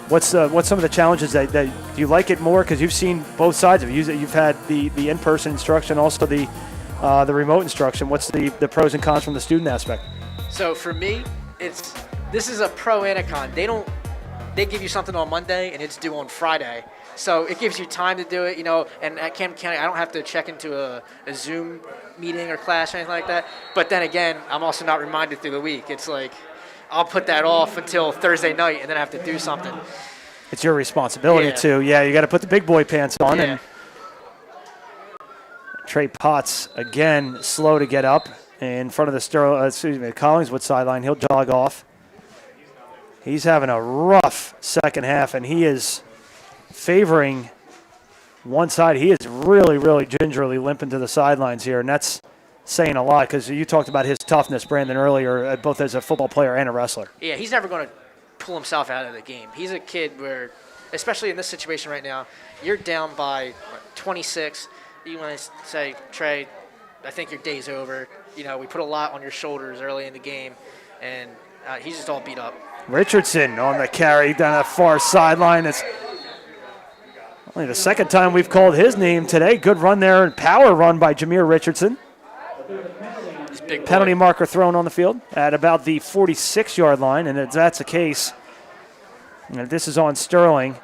What's some of the challenges that do you like it more because you've seen both sides of it? You've had the in-person instruction, also the remote instruction. What's the pros and cons from the student aspect? So for me, this is a pro and a con. They give you something on Monday and it's due on Friday. So it gives you time to do it, and at Camden County, I don't have to check into a Zoom meeting or class or anything like that. But then again, I'm also not reminded through the week. It's like I'll put that off until Thursday night and then I have to do something. It's your responsibility too. Yeah, you got to put the big boy pants on. Yeah. And Trey Potts, again, slow to get up in front of the Collingswood sideline. He'll jog off. He's having a rough second half, and he is favoring one side. He is really, really gingerly limping to the sidelines here, and that's saying a lot because you talked about his toughness, Brandon, earlier, both as a football player and a wrestler. Yeah, he's never going to pull himself out of the game. He's a kid where, especially in this situation right now, you're down by 26. You want to say, Trey, I think your day's over. We put a lot on your shoulders early in the game, and he's just all beat up. Richardson on the carry down that far sideline. It's only the second time we've called his name today. Good run there and power run by Jameer Richardson. Big penalty marker thrown on the field at about the 46-yard line, and if that's the case, this is on Sterling.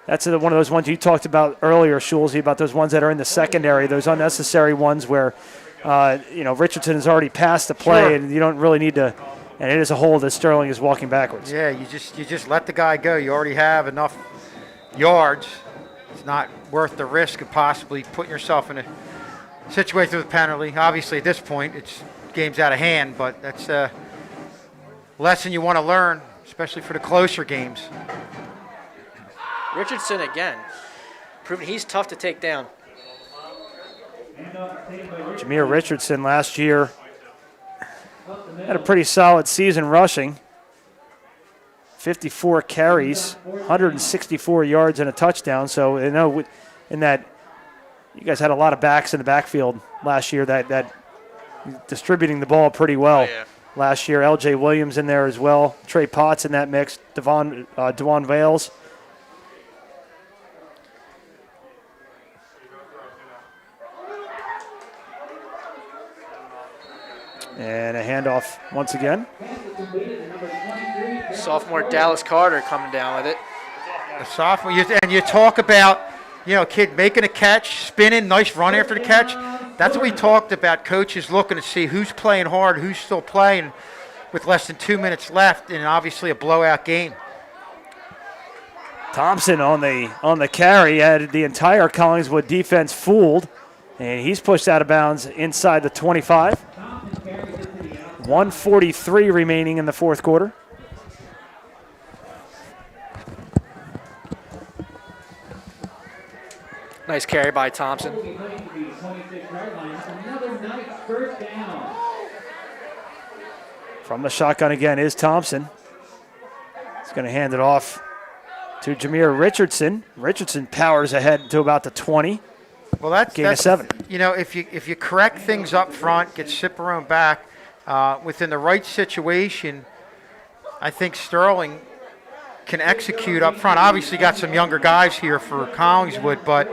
That's one of those ones you talked about earlier, Schulze, about those ones that are in the secondary, those unnecessary ones where, Richardson has already passed the play, and you don't really need to. And it is a hold as Sterling is walking backwards. Yeah, you just let the guy go. You already have enough yards. It's not worth the risk of possibly putting yourself in a situation with a penalty. Obviously, at this point, game's out of hand, but that's a lesson you want to learn, especially for the closer games. Richardson again, proving he's tough to take down. Jameer Richardson last year had a pretty solid season rushing. 54 carries, 164 yards and a touchdown. So in that, you guys had a lot of backs in the backfield last year that distributing the ball pretty well. Last year, L.J. Williams in there as well. Trey Potts in that mix. Devon Vales. And a handoff once again. Sophomore Dallas Carter coming down with it. A sophomore, and you talk about, kid making a catch, spinning, nice run after the catch. That's what we talked about, coaches looking to see who's playing hard, who's still playing with less than 2 minutes left, and obviously a blowout game. Thompson on the carry had the entire Collingswood defense fooled, and he's pushed out of bounds inside the 25. 1:43 remaining in the fourth quarter. Nice carry by Thompson. From the shotgun again is Thompson. He's going to hand it off to Jameer Richardson. Richardson powers ahead to about the 20. Well, that's gain of 7. If you correct things up front, get Ciparone back within the right situation, I think Sterling can execute up front. Obviously, got some younger guys here for Collingswood, but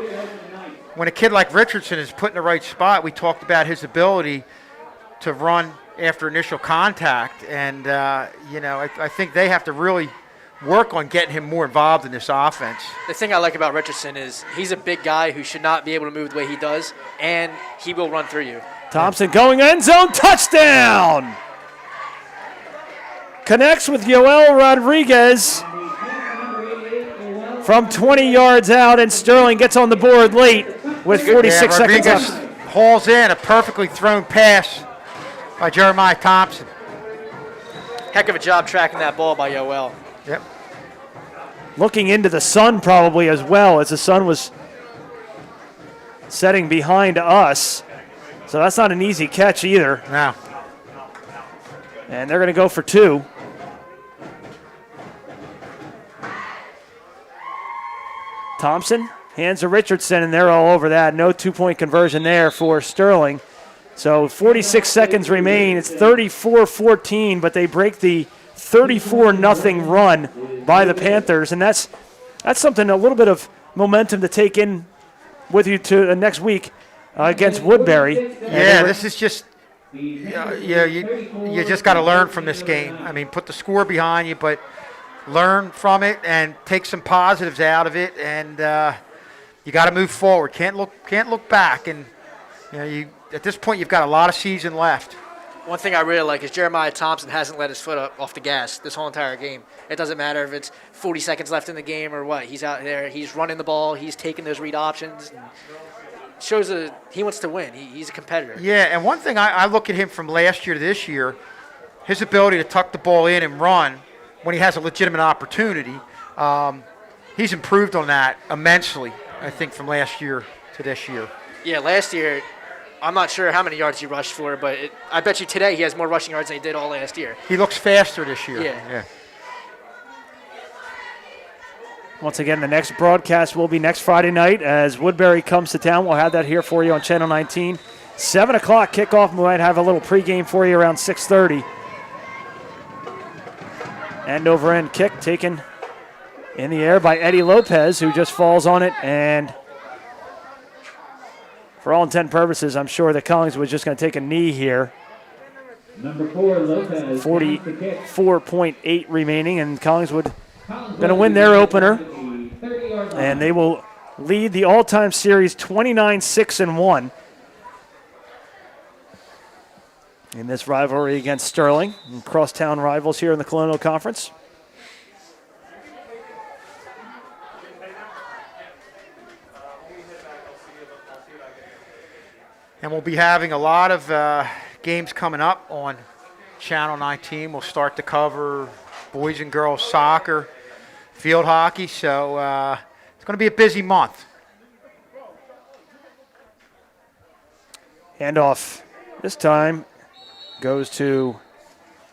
when a kid like Richardson is put in the right spot, we talked about his ability to run after initial contact, and I think they have to really work on getting him more involved in this offense. The thing I like about Richardson is he's a big guy who should not be able to move the way he does, and he will run through you. Thompson going end zone, touchdown! Connects with Yoel Rodriguez from 20 yards out, and Sterling gets on the board late with 46 seconds left. Hauls in a perfectly thrown pass by Jeremiah Thompson. Heck of a job tracking that ball by Yoel. Yep. looking into the sun probably as well, as the sun was setting behind us. So that's not an easy catch either. No. And they're going to go for 2. Thompson hands to Richardson, and they're all over that. No two-point conversion there for Sterling. So 46 seconds remain. It's 34-14, but they break the 34-0 run by the Panthers, and that's something, a little bit of momentum to take in with you to the next week against Woodbury. Yeah, this is just, you just got to learn from this game. I mean, put the score behind you, but learn from it and take some positives out of it, and you got to move forward. Can't look back, and at this point you've got a lot of season left. One thing I really like is Jeremiah Thompson hasn't let his foot up off the gas this whole entire game. It doesn't matter if it's 40 seconds left in the game or what. He's out there. He's running the ball. He's taking those read options. And shows he wants to win. He's a competitor. Yeah, and one thing I look at him from last year to this year, his ability to tuck the ball in and run when he has a legitimate opportunity, he's improved on that immensely, I think, from last year to this year. Yeah, last year, I'm not sure how many yards he rushed for, but I bet you today he has more rushing yards than he did all last year. He looks faster this year. Yeah. Once again, the next broadcast will be next Friday night as Woodbury comes to town. We'll have that here for you on Channel 19. 7 o'clock kickoff. We might have a little pregame for you around 6:30. End over end kick taken in the air by Eddie Lopez, who just falls on it. And for all intent and purposes, I'm sure that Collingswood was just going to take a knee here. Number 4, Lopez. 44.8 remaining, and Collingswood going to win their opener. And they will lead the all-time series 29-6-1 in this rivalry against Sterling, and crosstown rivals here in the Colonial Conference. And we'll be having a lot of games coming up on Channel 19. We'll start to cover boys and girls soccer, field hockey, so it's going to be a busy month. Handoff this time goes to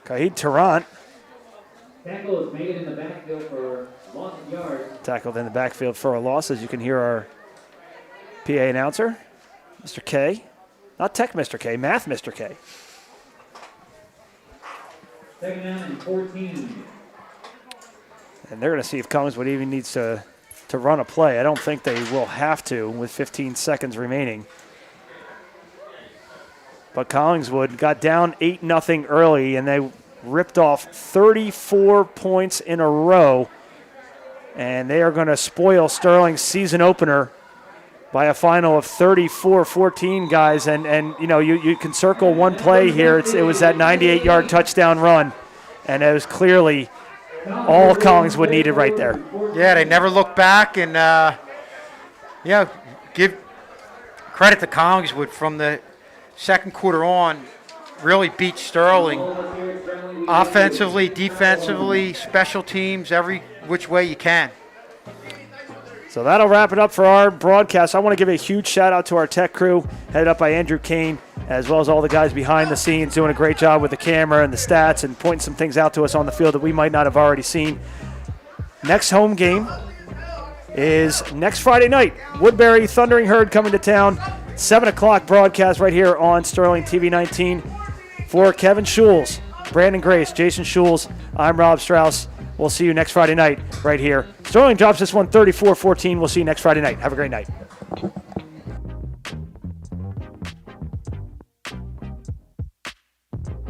Kahid Tarrant. Tackle is made in the backfield for loss of yards. Tackled in the backfield for a loss, as you can hear our PA announcer, Mr. K. Not Tech Mr. K, Math Mr. K. 2nd down and 14. And they're going to see if Collingswood even needs to run a play. I don't think they will have to with 15 seconds remaining. But Collingswood got down 8-0 early, and they ripped off 34 points in a row. And they are going to spoil Sterling's season opener by a final of 34-14, guys. And you can circle one play here. It was that 98-yard touchdown run, and it was clearly all Collingswood needed right there. Yeah, they never looked back, and give credit to Collingswood from the second quarter on, really beat Sterling offensively, defensively, special teams, every which way you can. So that'll wrap it up for our broadcast. I want to give a huge shout out to our tech crew, headed up by Andrew Kane, as well as all the guys behind the scenes doing a great job with the camera and the stats and pointing some things out to us on the field that we might not have already seen. Next home game is next Friday night. Woodbury Thundering Herd coming to town. 7 o'clock broadcast right here on Sterling TV 19. For Kevin Schulz, Brandon Grace, Jason Schulz, I'm Rob Strauss. We'll see you next Friday night right here. Sterling drops this one 34-14. We'll see you next Friday night. Have a great night.